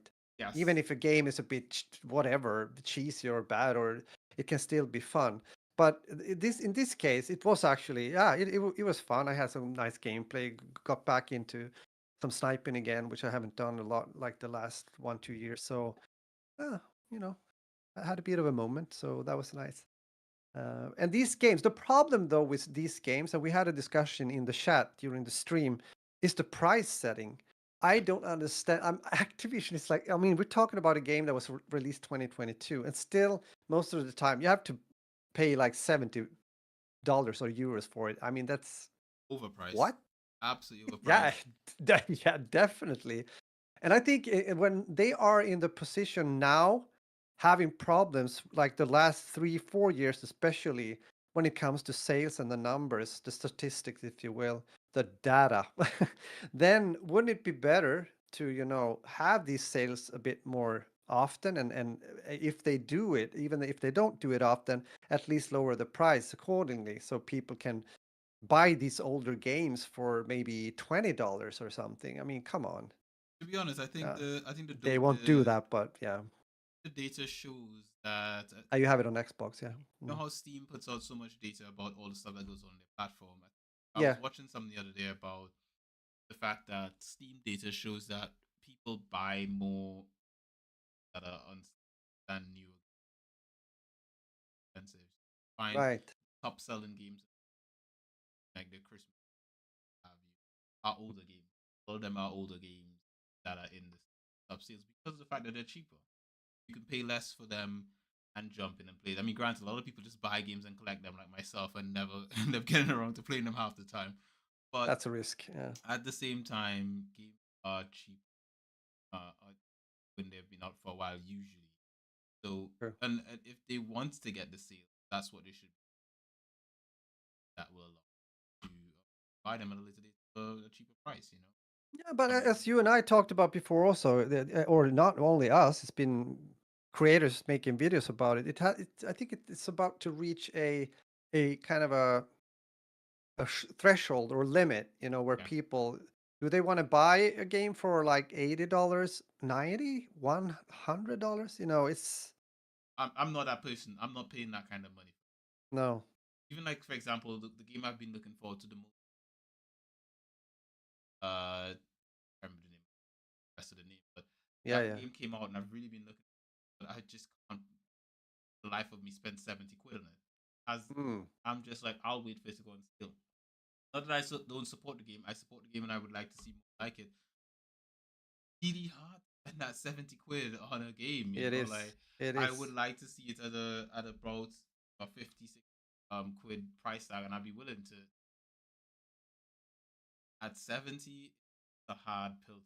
Even Yes. if a game is a bit whatever, cheesy or bad, or it can still be fun. But in this case, it was actually it was fun. I had some nice gameplay. Got back into some sniping again, which I haven't done a lot like the last 1 2 years. So uh, you know, I had a bit of a moment. So that was nice. And these games, the problem though with these games, and we had a discussion in the chat during the stream, is the price setting. I Yeah. don't understand. Activision is like, I mean, we're talking about a game that was released 2022, and still most of the time you have to pay like $70 or euros for it. I mean, that's Overpriced. what? Absolutely Yeah, overpriced. yeah, definitely. And I think when they are in the position now, having problems like the last 3 4 years, especially when it comes to sales and the numbers, the statistics, if you will, the data, then wouldn't it be better to have these sales a bit more often and if they do it, even if they don't do it often, at least lower the price accordingly so people can buy these older games for maybe $20 or something. I mean, come on. To be honest, Uh, I think they won't do the that, but yeah. the data shows that You have it on Xbox, yeah. you know how Steam puts out so much data about all the stuff that goes on their platform. I Yeah, was watching something the other day about the fact that Steam data shows that people buy more that are on than new expensive. Find right. top selling games like the Christmas have you are older games. All of them are older games that are in the top sales because of the fact that they're cheaper. You can pay less for them and jump in and play. I mean, granted, a lot of people just buy games and collect them, like myself, and never end up getting around to playing them half the time. But That's a risk. Yeah, at the same time, games are cheap when they've been out for a while, usually. So, true. and if they want to get the sale, that's what they should. That will allow you to buy them at a later date for a cheaper price. Yeah, but Um, as you and I talked about before, also, or not only us, it's been creators making videos about it. I think it's about to reach a kind of a threshold or limit, where yeah, people do they want to buy a game for like $80, 90, $100? It's I'm not that person. I'm not paying that kind of money. no. Even like for example, the game I've been looking forward to the most. I remember the name, rest of the name, but Yeah, that yeah. game came out, and I've really been looking. But I just can't, for the life of me, spend 70 quid on it. As Mm, I'm just like, I'll wait for it to go on sale. Not that don't support the game. I support the game, and I would like to see more like it. Really hard to spend that 70 quid on a game. it is. Like It I would is. like to see it at about a 56 quid price tag, and I'd be willing to. At 70, it's a hard pill to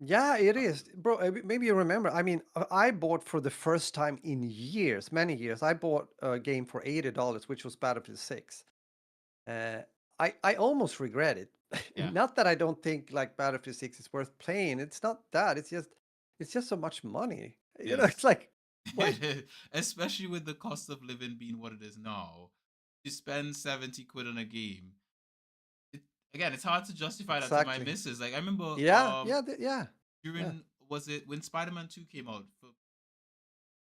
Yeah, it is. swallow. Bro, maybe you remember. I mean, I bought for the first time in years, many years. I bought a game for $80, which was Battlefield 6. Uh, I almost regret it. Yeah. Not that I don't think like Battlefield 6 is worth playing. It's not that. It's just so much money. It's Yes. like what? Especially with the cost of living being what it is now. To spend 70 quid on a game. It, again, it's hard to justify that to my Exactly. missus. Like I remember Yeah, yeah, yeah. during was it when Spider-Man 2 came out for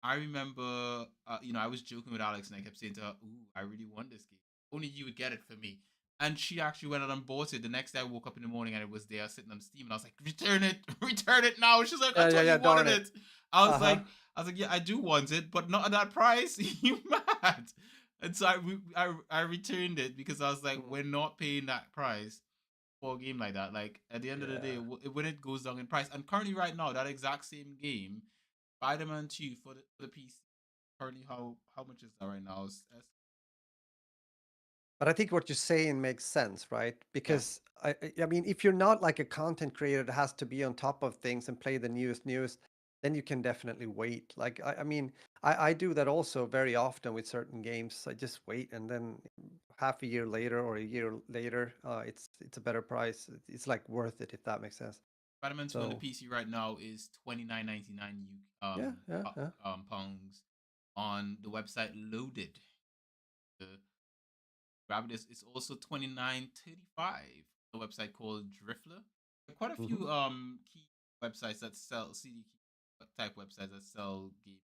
I remember, I was joking with Alex and I kept saying to her, "Ooh, I really want this game. Only you would get it for me." And she actually went out and bought it. The next day, I woke up in the morning and it was there sitting on Steam, and I was like, "Return it, return it now." She's like, "I Yeah, yeah, thought yeah, you darn wanted it. it." I was Uh-huh. like, "Yeah, I do want it, but not at that price. You mad?" And so I returned it because I was like, Mm, "We're not paying that price for a game like that." Like at the end of the day, yeah. when it goes down in price, and currently right now, that exact same game, Spider-Man 2 for the PC. Currently, how much is that right now? But I think what you're saying makes sense, right? Yeah, Because I mean, if you're not like a content creator that has to be on top of things and play the newest news, then you can definitely wait. Like I mean, I do that also very often with certain games. I just wait, and then half a year later or a year later, it's a better price. It's like worth it if that makes sense. Spider-Man 2 on the So PC right now is 29.99 yeah, yeah, yeah. pounds on the website Loaded. The grab it. It's also 29.35 on the website called Driffler. There are quite a Hmm. few key websites that sell CD key type websites that sell games.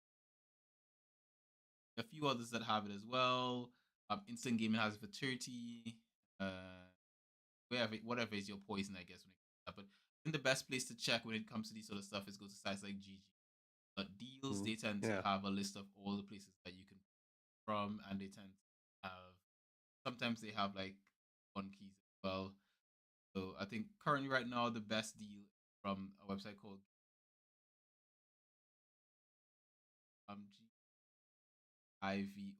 A few others that have it as well. Instant Gaming has it for 30. Whatever is your poison, I guess, when it comes to that. But I think the best place to check when it comes to these sort of stuff is go to sites like GG. But deals, Mm, they tend to yeah. have a list of all the places that you can from, and they tend to have sometimes they have like one keys as well. So I think currently right now the best deal from a website called GIV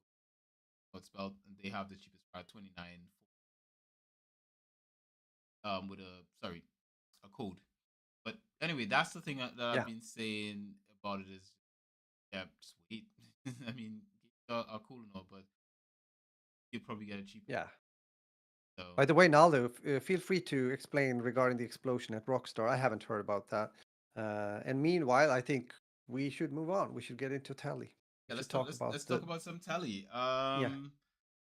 what's spelled, and they have the cheapest price 29 with a sorry a code. But anyway, that's the thing that I've Yeah. been saying about it is yeah, just wait. I mean, games are cool and all, but you'll probably get it cheaper. Yeah. So By the way, Naldo, feel free to explain regarding the explosion at Rockstar. I haven't heard about that. And meanwhile, I think we should move on. We should get into Tele. We yeah, should talk let's about talk the about some telly. yeah.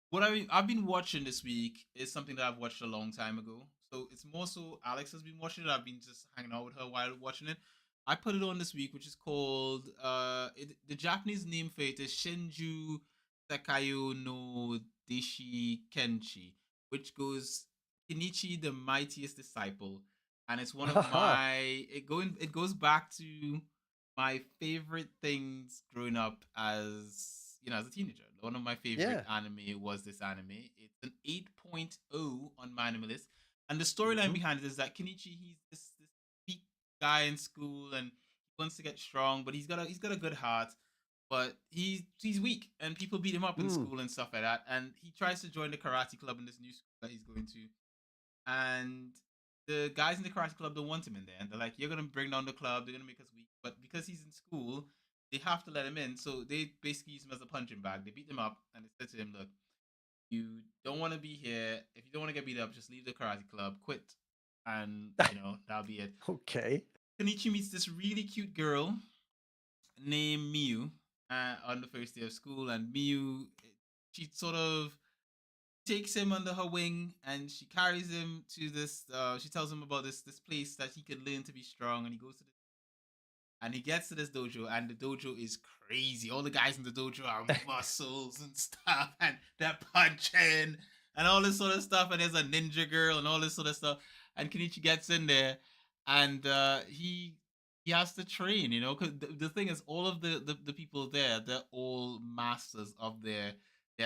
What I've been watching this week is something that I've watched a long time ago. So it's more so Alex has been watching it. I've been just hanging out with her while watching it. I put it on this week, which is called the Japanese name for it is Shinju Sakayo no Dishi Kenchi, which goes Kenichi the Mightiest Disciple, and it's one of Haha. my it goes back to my favorite things growing up as as a teenager. One of my favorite Yeah. anime was this anime. It's an 8.0 on my anime list. And the storyline Hmm. behind it is that Kenichi, he's this weak guy in school and he wants to get strong, but he's got a good heart. But he's weak and people beat him up in Mm. school and stuff like that. And he tries to join the karate club in this new school that he's going to, and the guys in the karate club don't want him in there, and they're like, "You're gonna bring down the club. They're gonna make us weak." But because he's in school, they have to let him in. So they basically use him as a punching bag. They beat him up, and they said to him, "Look, you don't want to be here. If you don't want to get beat up, just leave the karate club. Quit." and that'll be it. Okay. Kenichi meets this really cute girl named Miyu on the first day of school, and Miyu, she sort of takes him under her wing, and she carries him to this. She tells him about this place that he can learn to be strong, and he goes to this. And he gets to this dojo, and the dojo is crazy. All the guys in the dojo are muscles and stuff, and they're punching and all this sort of stuff. And there's a ninja girl and all this sort of stuff. And Kenichi gets in there, and he has to train. Because the thing is, all of the people there, they're all masters of their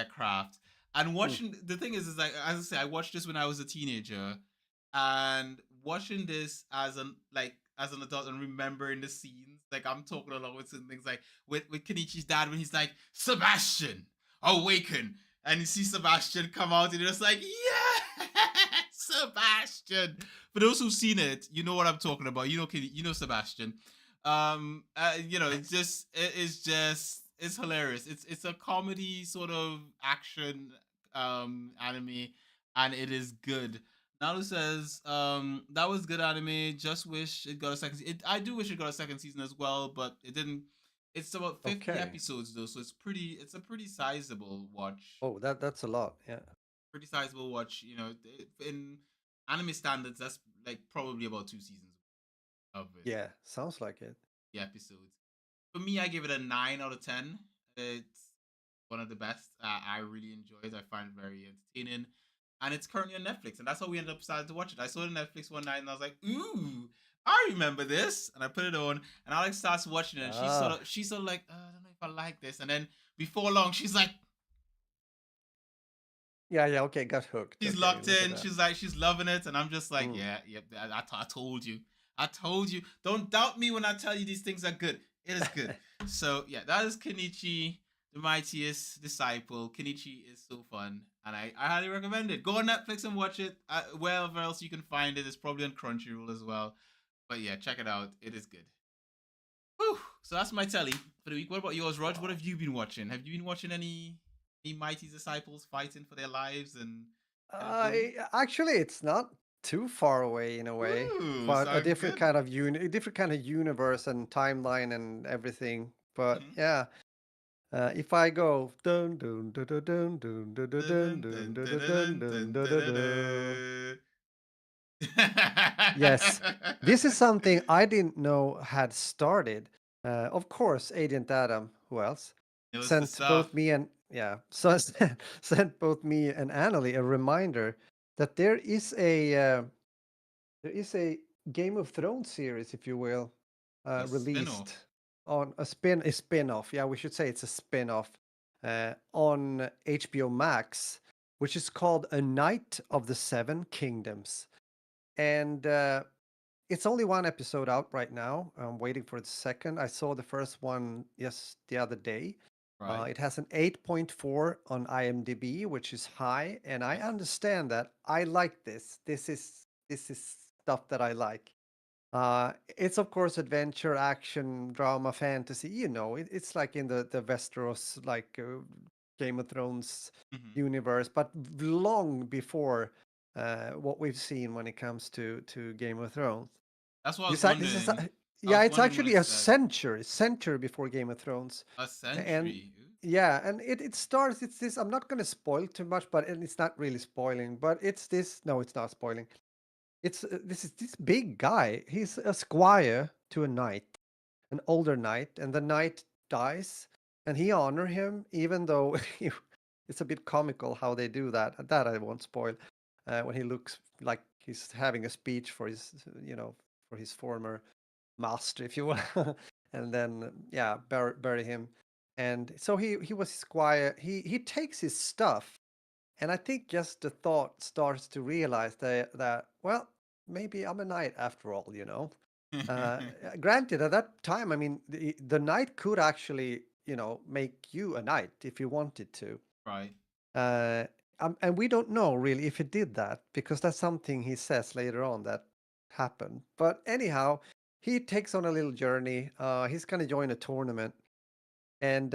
craft. And Mm. watching the thing is like, as I say, I watched this when I was a teenager, and watching this as an adult and remembering the scenes, like I'm talking along with some things like with Kenichi's dad when he's like, Sebastian, awaken, and you see Sebastian come out and you're just like, yeah, Sebastian. For those who've seen it, you know what I'm talking about. You know Sebastian. It's hilarious. It's a comedy sort of action anime, and it is good. Nalu says, that was good anime. Just wish it got a second. I do wish it got a second season as well, but it didn't. It's about 50 Okay. episodes though, so it's a pretty sizable watch. Oh, that's a lot. Yeah. Pretty sizable watch. In anime standards, that's like probably about 2 seasons of it. Yeah. Sounds like it. The episodes. For me, I give it a 9 out of 10. It's one of the best. I really enjoy it. I find it very entertaining, and it's currently on Netflix. And that's how we ended up starting to watch it. I saw it on Netflix one night, and I was like, "Ooh, I remember this." And I put it on, and Alex starts watching it, and Ah. she's sort of like, I don't know if I like this. And then before long, she's like, Yeah. Yeah. Okay. Got hooked. she's Okay. locked Look at in. that. She's like, she's loving it, and I'm just like, Mm. yeah, yep. I told you. I told you. Don't doubt me when I tell you these things are good. It is good. So yeah, that is Kenichi, the Mightiest Disciple. Kenichi is so fun, and I highly recommend it. Go on Netflix and watch it. Wherever else you can find it, it's probably on Crunchyroll as well. But yeah, check it out. It is good. Whew. So that's my telly for the week. What about yours, Rog? What Wow. have you been watching? Have you been watching any Mighty Disciples fighting for their lives and going? Actually, it's not too far away in a way, Ooh, but a sounds different good. kind of a different kind of universe and timeline and everything. But Mm-hmm. yeah, if I go dun dun dun dun dun dun dun dun Dun, dun dun, dun dun, dun dun, dun dun dun, dun dun, dun dun, dun. dun. Yes, this is something I didn't know had started. Of course, Agent Adam, who else, It was the sent stuff. both me and yeah, so sent both me and Annalie a reminder that there is a Game of Thrones series, if you will, A spin-off. released on a spin-off. Yeah, we should say it's a spin-off on HBO Max, which is called A Knight of the Seven Kingdoms. And it's only one episode out right now. I'm waiting for the second. I saw the first one just the other day. Right. It has an 8.4 on IMDb, which is high, and I Nice. understand that. I like this. This is stuff that I like. It's of course adventure, action, drama, fantasy. It's like in the Westeros, like Game of Thrones Mm-hmm. universe, but long before what we've seen when it comes to Game of Thrones. That's what I was This is wondering. I yeah, was it's wondering when actually it's a set. century before Game of Thrones, A and century. Ooh. yeah, and it starts. It's this. I'm not going to spoil too much, but and it's not really spoiling. But it's this. No, it's not spoiling. It's this is this big guy. He's a squire to a knight, an older knight, and the knight dies, and he honor him even though it's a bit comical how they do that. That I won't spoil. When he looks like he's having a speech for his, for his former master, if you will, and then yeah, bury him. And so he was squire. He takes his stuff, and I think just the thought starts to realize that well, maybe I'm a knight after all. Uh, Granted, at that time, I mean, the knight could actually, make you a knight if you wanted to. Right. Uh, and we don't know really if he did that because that's something he says later on that happened. But anyhow, he takes on a little journey. He's going to join a tournament, and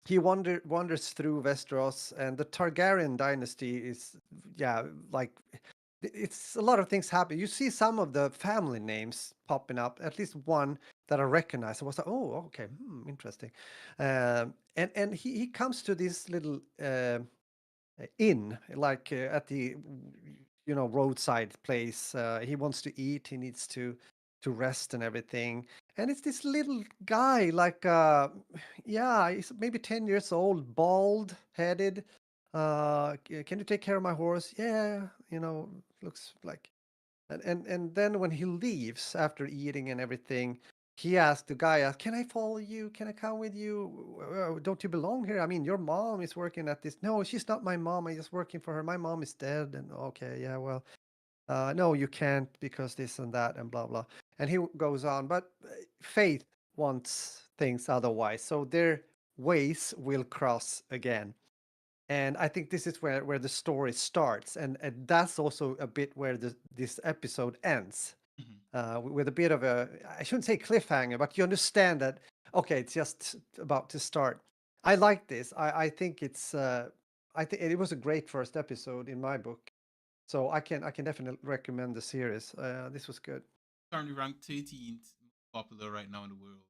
he wanders through Westeros, and the Targaryen dynasty is, yeah, like it's a lot of things happen. You see some of the family names popping up, at least one that I recognize. I was like, oh, okay, interesting. And he comes to this little inn, like at the roadside place. He wants to eat. He needs to rest and everything. And it's this little guy, like yeah, he's maybe 10 years old, bald headed. Can you take care of my horse? Yeah, looks like. And then when he leaves after eating and everything, he asks the guy, "Can I follow you? Can I come with you? Don't you belong here? I mean, your mom is working at this." "No, she's not my mom. I'm just working for her. My mom is dead." And okay, yeah, well, no, you can't because this and that and blah blah. And he goes on, but Faith wants things otherwise, so their ways will cross again. And I think this is where the story starts, and that's also a bit where this episode ends, Mhm. with a bit of a, I shouldn't say cliffhanger, but you understand that okay, it's just about to start. I like this. I think it's I think it was a great first episode in my book, so I can definitely recommend the series. This was good. Currently ranked 13th most popular right now in the world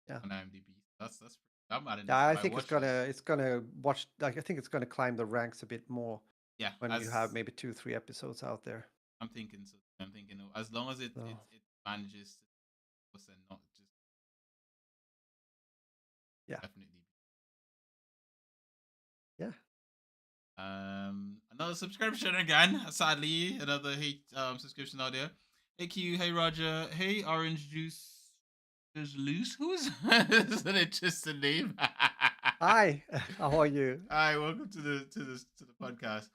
Yeah. on IMDb. That's I'm adding Yeah, this to I my think watch list. it's gonna watch. Like, I think it's gonna climb the ranks a bit more Yeah, when you have as maybe 2, 3 episodes out there. I'm thinking so. I'm thinking as long as So it manages to focus and not just yeah, definitely. yeah. Another subscription again. Sadly, another hate subscription out there. Hey Q, hey Roger, hey Orange Juice is loose. Who's is an interesting name? Hi, how are you? Hi, welcome to the podcast.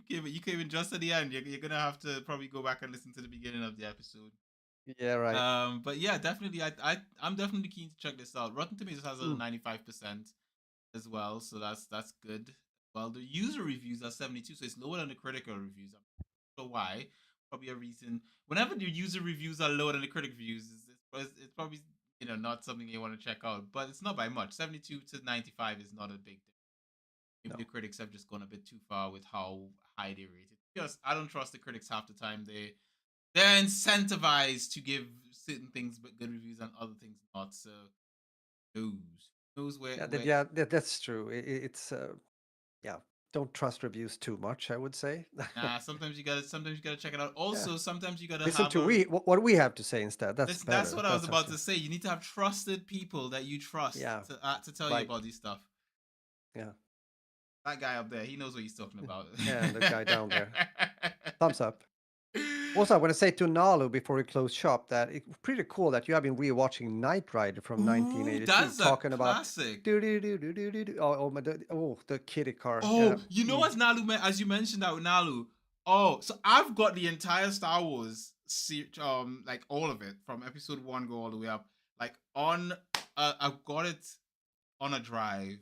You came in just at the end. You're gonna have to probably go back and listen to the beginning of the episode. Yeah, right. But yeah, definitely, I'm definitely keen to check this out. Rotten Tomatoes has a Mm, 95% as well, so that's good. Well, the user reviews are 72, so it's lower than the critical reviews. I'm not sure why. Probably a reason. Whenever the user reviews are lower than the critic reviews, it's probably not something you want to check out. But it's not by much. 72 to 95 is not a big difference. Maybe the no. critics have just gone a bit too far with how high they rate it. Because I don't trust the critics half the time. They're incentivized to give certain things but good reviews and other things not. So knows Yeah, where that's true. It's yeah. Don't trust reviews too much, I would say. Nah, sometimes you gotta check it out. Yeah. Also, sometimes you gotta Listen have to a what we have to say instead. That's that's better. what I was That's about actually to say. You need to have trusted people that you trust yeah. to tell you Like about these stuff. yeah. That guy up there, he knows what he's talking about. Yeah, and the guy down there. Thumbs up. Also, I want to say to Nalu before we close shop that it's pretty cool that you have been rewatching Knight Rider from Ooh, 1982, that's a talking about classic. do do do do do do do. Oh, the kitty car. Yeah. Oh, you know what, Nalu? As you mentioned that with Nalu. Oh, so I've got the entire Star Wars, like all of it from Episode 1 go all the way up. Like on, I've got it on a drive,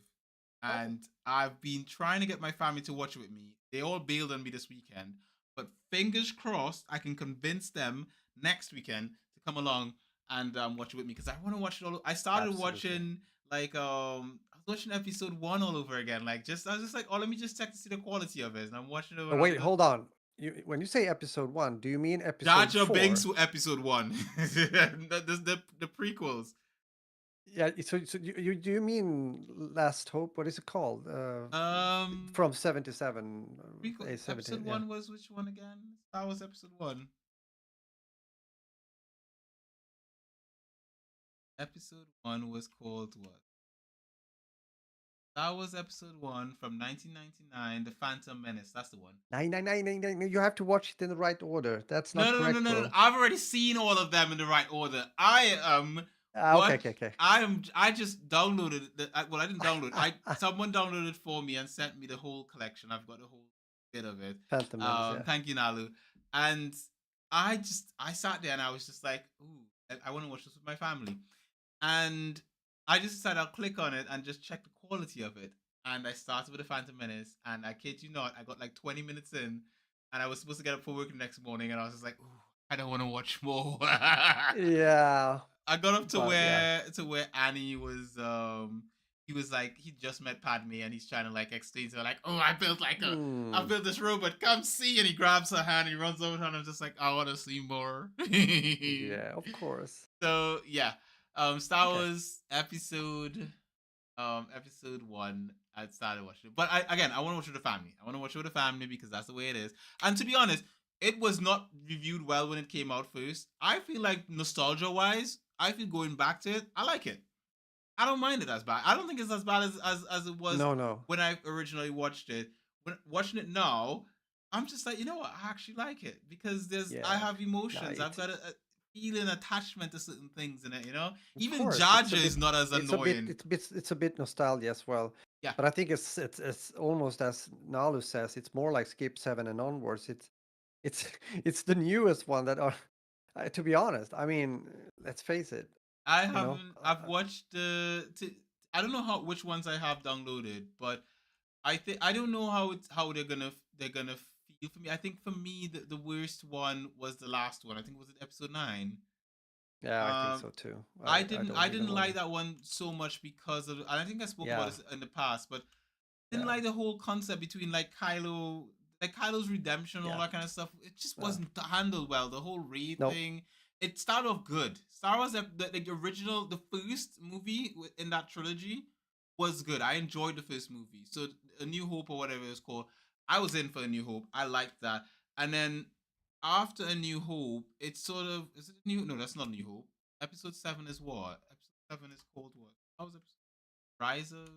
Oh, and I've been trying to get my family to watch it with me. They all bailed on me this weekend, but fingers crossed, I can convince them next weekend to come along and watch it with me because I want to watch it all. I started absolutely. watching I was watching Episode 1 all over again. I was just like, oh, let me just check to see the quality of it, and I'm watching it. Oh, I'm wait, just hold on. When you say episode 1, do you mean Jar episode Jar Binks 4? to Episode 1, the prequels. Yeah, so do you mean Last Hope? What is it called? Um, From 77, prequel A17, Episode yeah. 1 was which one again? That was Episode 1. Episode 1 was called what? That was Episode 1 from 1999, The Phantom Menace. That's the one. Nine, nine, nine, nine, nine. You have to watch it in the right order. That's No, not no, no, no, correct, no, no. bro. I've already seen all of them in the right order. I Okay, what okay, okay. I just downloaded well, I didn't download. I Someone downloaded for me and sent me the whole collection. I've got a whole bit of it. Phantom Menace, yeah. Thank you, Nalu. And I sat there and I was just like, ooh, I want to watch this with my family. And I just decided I'll click on it and just check the quality of it. And I started with the Phantom Menace, and I kid you not, I got like 20 minutes in, and I was supposed to get up for work the next morning, and I was just like, ooh, I don't want to watch more. I Yeah, got up but yeah. to where Annie was he was like, he just met Padme and he's trying to like explain to her like, oh, I Hmm. built this robot, come see, and he grabs her hand, he runs over to her, and I'm just like, I want to see more. Yeah, of course. So yeah, Star Okay. Wars episode one, I started watching it, but I want to watch it with the family. I want to watch it with the family because that's the way it is. And to be honest, it was not reviewed well when it came out first. I feel like nostalgia wise, I feel going back to it, I like it. I don't mind it as bad. I don't think it's as bad as it was No, no. when I originally watched it. When watching it now, I'm just like, you know what? I actually like it because I Yeah. have No, emotions. I've got a feeling attachment to certain things in it. of Even course, Jar Jar is not as annoying. it's a bit nostalgia as well. Yeah, But I think it's almost as Nalu says, it's more like Skip 7 and onwards. It's it's the newest one that are to be honest. I mean, let's face it, I you know. haven't. I've watched I don't know which ones I have downloaded, but I don't know how they're gonna feel for me. I think for me the worst one was the last one. I think was it episode 9. Yeah, I think Um, so too. I I don't didn't even want like to. that one so much because of, and I think I spoke about Yeah, this in the past, but didn't yeah, like the whole concept between like Kylo's redemption, all yeah. that kind of stuff. It just Uh, wasn't handled well. The whole Rey no, thing. It started off good. Star Wars, the original, the first movie in that trilogy was good. I enjoyed the first movie. So A New Hope or whatever it's called, I was in for A New Hope. I liked that. And then after A New Hope, it's sort of, is it a new? No, that's not A New Hope. Episode 7 is what? Episode 7 is called what? How was episode? Rise of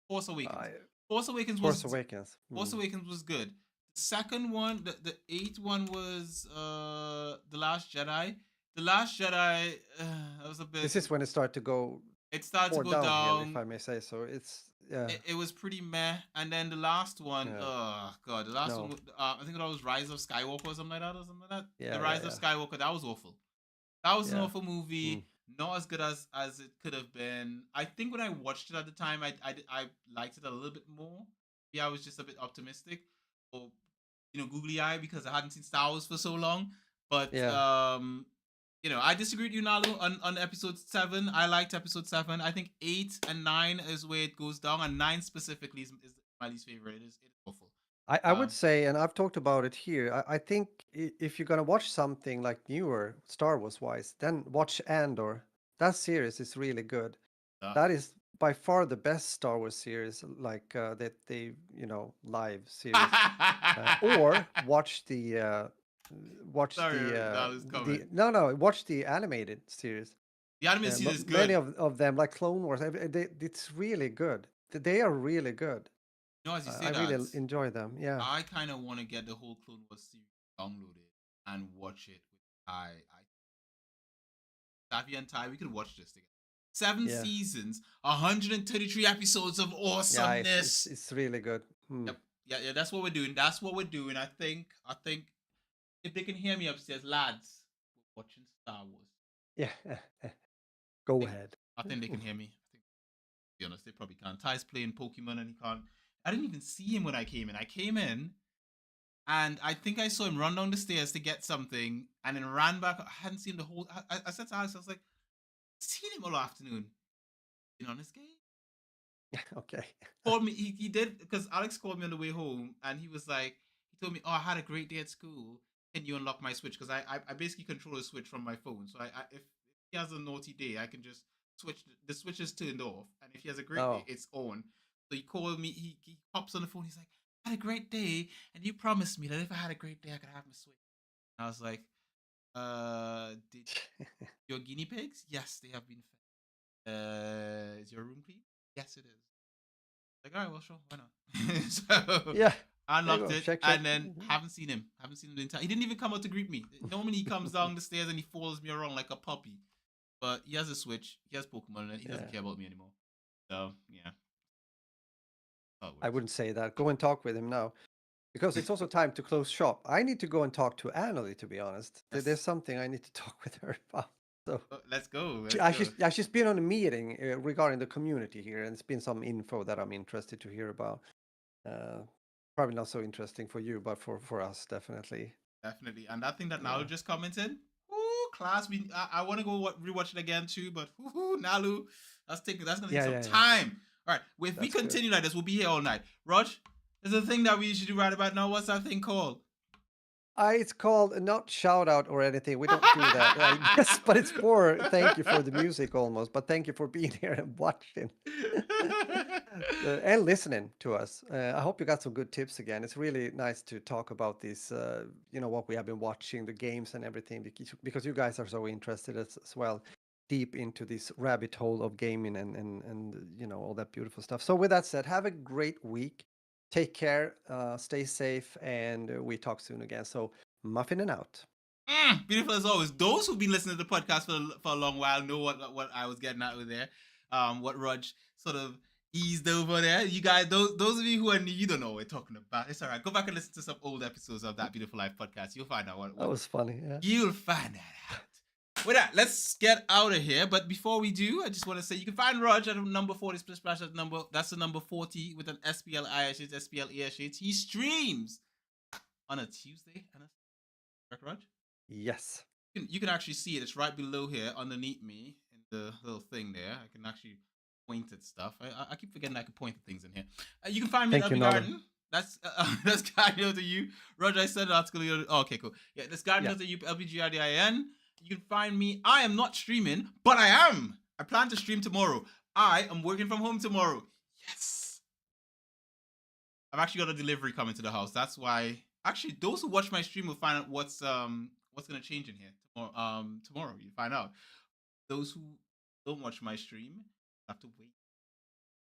Force Awakens. I Force Awakens Force was Awakens. Force Hmm. Awakens was good. The second one, the eighth one was The Last Jedi. The Last Jedi, that was a bit. This is when it started to go It started to more go downhill, if down. I may say so. It's yeah, It was pretty meh. And then the last one, yeah. oh god, the last one, No, I think that was Rise of Skywalker or something like that, or something like that. The yeah, yeah, Rise of yeah, Skywalker, that was awful. That was an yeah. awful Hmm. movie. Not as good as it could have been. I think when I watched it at the time, I liked it a little bit more. Yeah, I was just a bit optimistic, or googly eye because I hadn't seen Star Wars for so long. But Yeah. I disagree with you, Nalu, on episode 7. I liked episode 7. I think 8 and 9 is where it goes down, and 9 specifically is my least favorite. It is awful. I would Um, say, and I've talked about it here, I think if you're gonna watch something like newer Star Wars wise, then watch Andor. That series is really good. uh, That is by far the best Star Wars series, like that they, live series. Or watch sorry, that was the coming. no no watch the animated series. The animated series is Many good. of them, like Clone Wars, it's really good. They are really good. As you say I really that, enjoy them. Yeah. I kind of want to get the whole Clone Wars series downloaded and watch it with Taffy and Ty. We could watch this together. 7 Yeah. seasons, 133 episodes of Yeah, it's awesomeness. it's really good. Hmm. Yep. Yeah. That's what we're doing. That's what we're doing. I think if they can hear me upstairs, lads, we're watching Star Wars. Yeah. I Go think ahead. I think they can hear me. I think, to be honest, they probably can't. Ty's playing Pokemon and he can't. I didn't even see him when I came in. I came in and I think I saw him run down the stairs to get something and then ran back. I hadn't seen him the whole. I said to Alex, I was like, seen him all afternoon. Been on his game. Okay. Called me. He did because Alex called me on the way home and he was like, he told me, "Oh, I had a great day at school. Can you unlock my Switch? Because I basically control the Switch from my phone. So if he has a naughty day, I can just switch. The Switch is turned off, and if he has a great day, Oh. it's on. So he called me. He pops on the phone. He's like, "I had a great day, and you promised me that if I had a great day, I could have my Switch." And I was like, did your guinea pigs? Yes, they have been fed. Is your room clean? Yes, it is. Like, all right, well, sure, why not? So Yeah. I There you unlocked go. it, Check, check. and then haven't seen him. Haven't seen him the entire. He didn't even come out to greet me. Normally, he comes down the stairs and he follows me around like a puppy. But he has a Switch. He has Pokemon, and he Yeah. doesn't care about me anymore. So yeah, how it I works. wouldn't say that. Go and talk with him now. Because it's also time to close shop. I need to go and talk to Annalie, to be honest. There's Yes. something I need to talk with her about. So Let's go. Let's go. she's been on a meeting regarding the community here, and it's been some info that I'm interested to hear about. Uh, Probably not so interesting for you, but for us, definitely. Definitely. And that thing that Nalo Yeah. just commented. class. I want to go rewatch it again too, but Nalu, that's gonna take Yeah, some yeah, yeah. time. All right, if we That's good. continue like this, we'll be here all night. Raj, there's a thing that we should do right about now. What's that thing called? It's called not shout out or anything. We don't do that, I guess, but it's for thank you for the music almost. But thank you for being here and watching and listening to us. I hope you got some good tips again. It's really nice to talk about this, what we have been watching, the games and everything, because you guys are so interested as well, deep into this rabbit hole of gaming and all that beautiful stuff. So with that said, have a great week. Take care, stay safe, and we talk soon again. So, muffin and out. Beautiful as always. Those who've been listening to the podcast for a long while know what I was getting at with there. What Raj sort of eased over there. You guys, those of you who are new, you don't know what we're talking about. It's all right. Go back and listen to some old episodes of That Beautiful Life podcast. You'll find out what That was funny. Yeah. You'll find that out. With that, let's get out of here. But before we do, I just want to say you can find Raj at number 40 Splish Splash. That's the number 40 with an SPLISH, SPLESH. He streams on a Tuesday and a correct, Raj? Yes. You can actually see it. It's right below here, underneath me, in the little thing there. I can actually point at stuff. I keep forgetting I can point at things in here. You can find me at LB Garden. That's guiding to you. Roger, I said an article. Oh, okay, cool. Yeah, this guiding to you, LBGRDIN. You can find me. I am not streaming, but I am. I plan to stream tomorrow. I am working from home tomorrow. Yes. I've actually got a delivery coming to the house. That's why. Actually, those who watch my stream will find out what's gonna change in here tomorrow. You find out. Those who don't watch my stream have to wait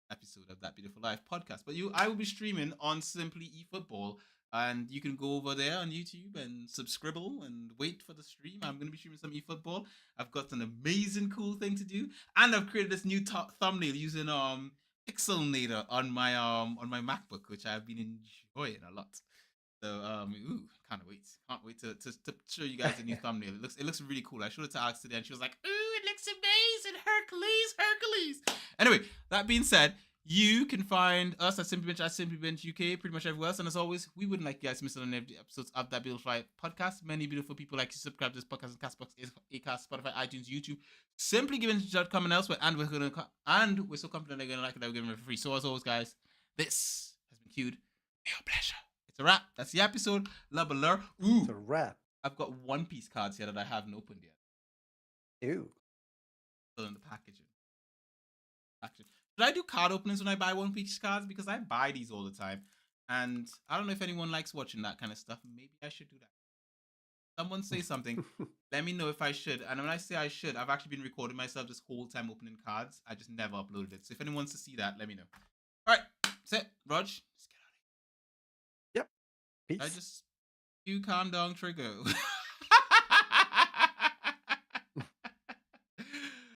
episode of That Beautiful Life podcast. But I will be streaming on Simply eFootball, and you can go over there on YouTube and subscribe and wait for the stream. I'm going to be streaming some eFootball. I've got an amazing cool thing to do, and I've created this new thumbnail using Pixelnator on my MacBook, which I've been enjoying a lot. So can't wait to show you guys the new thumbnail. It looks really cool. I showed it to Alex today, and she was like, "Ooh, it looks amazing, Hercules." Anyway, that being said, you can find us at Simply Binge UK, pretty much everywhere else. And as always, we wouldn't like you guys to miss out on any episodes of That Beautiful Life podcast. Many beautiful people like to subscribe to this podcast on Castbox, Acast, Spotify, iTunes, YouTube, simplygiving.com and elsewhere. And we're so confident they're gonna like it that we're giving it for free. So as always, guys, this has been cued. Your pleasure. It's a wrap. That's the episode. La Balur. Ooh. It's a wrap. I've got One Piece cards here that I haven't opened yet. Ew. Still in the packaging. Should I do card openings when I buy One Piece cards? Because I buy these all the time. And I don't know if anyone likes watching that kind of stuff. Maybe I should do that. Someone say something. Let me know if I should. And when I say I should, I've actually been recording myself this whole time opening cards. I just never uploaded it. So if anyone wants to see that, let me know. All right. That's it. Rog, let's get out of here. Yep. Peace. You calm down, Trigo.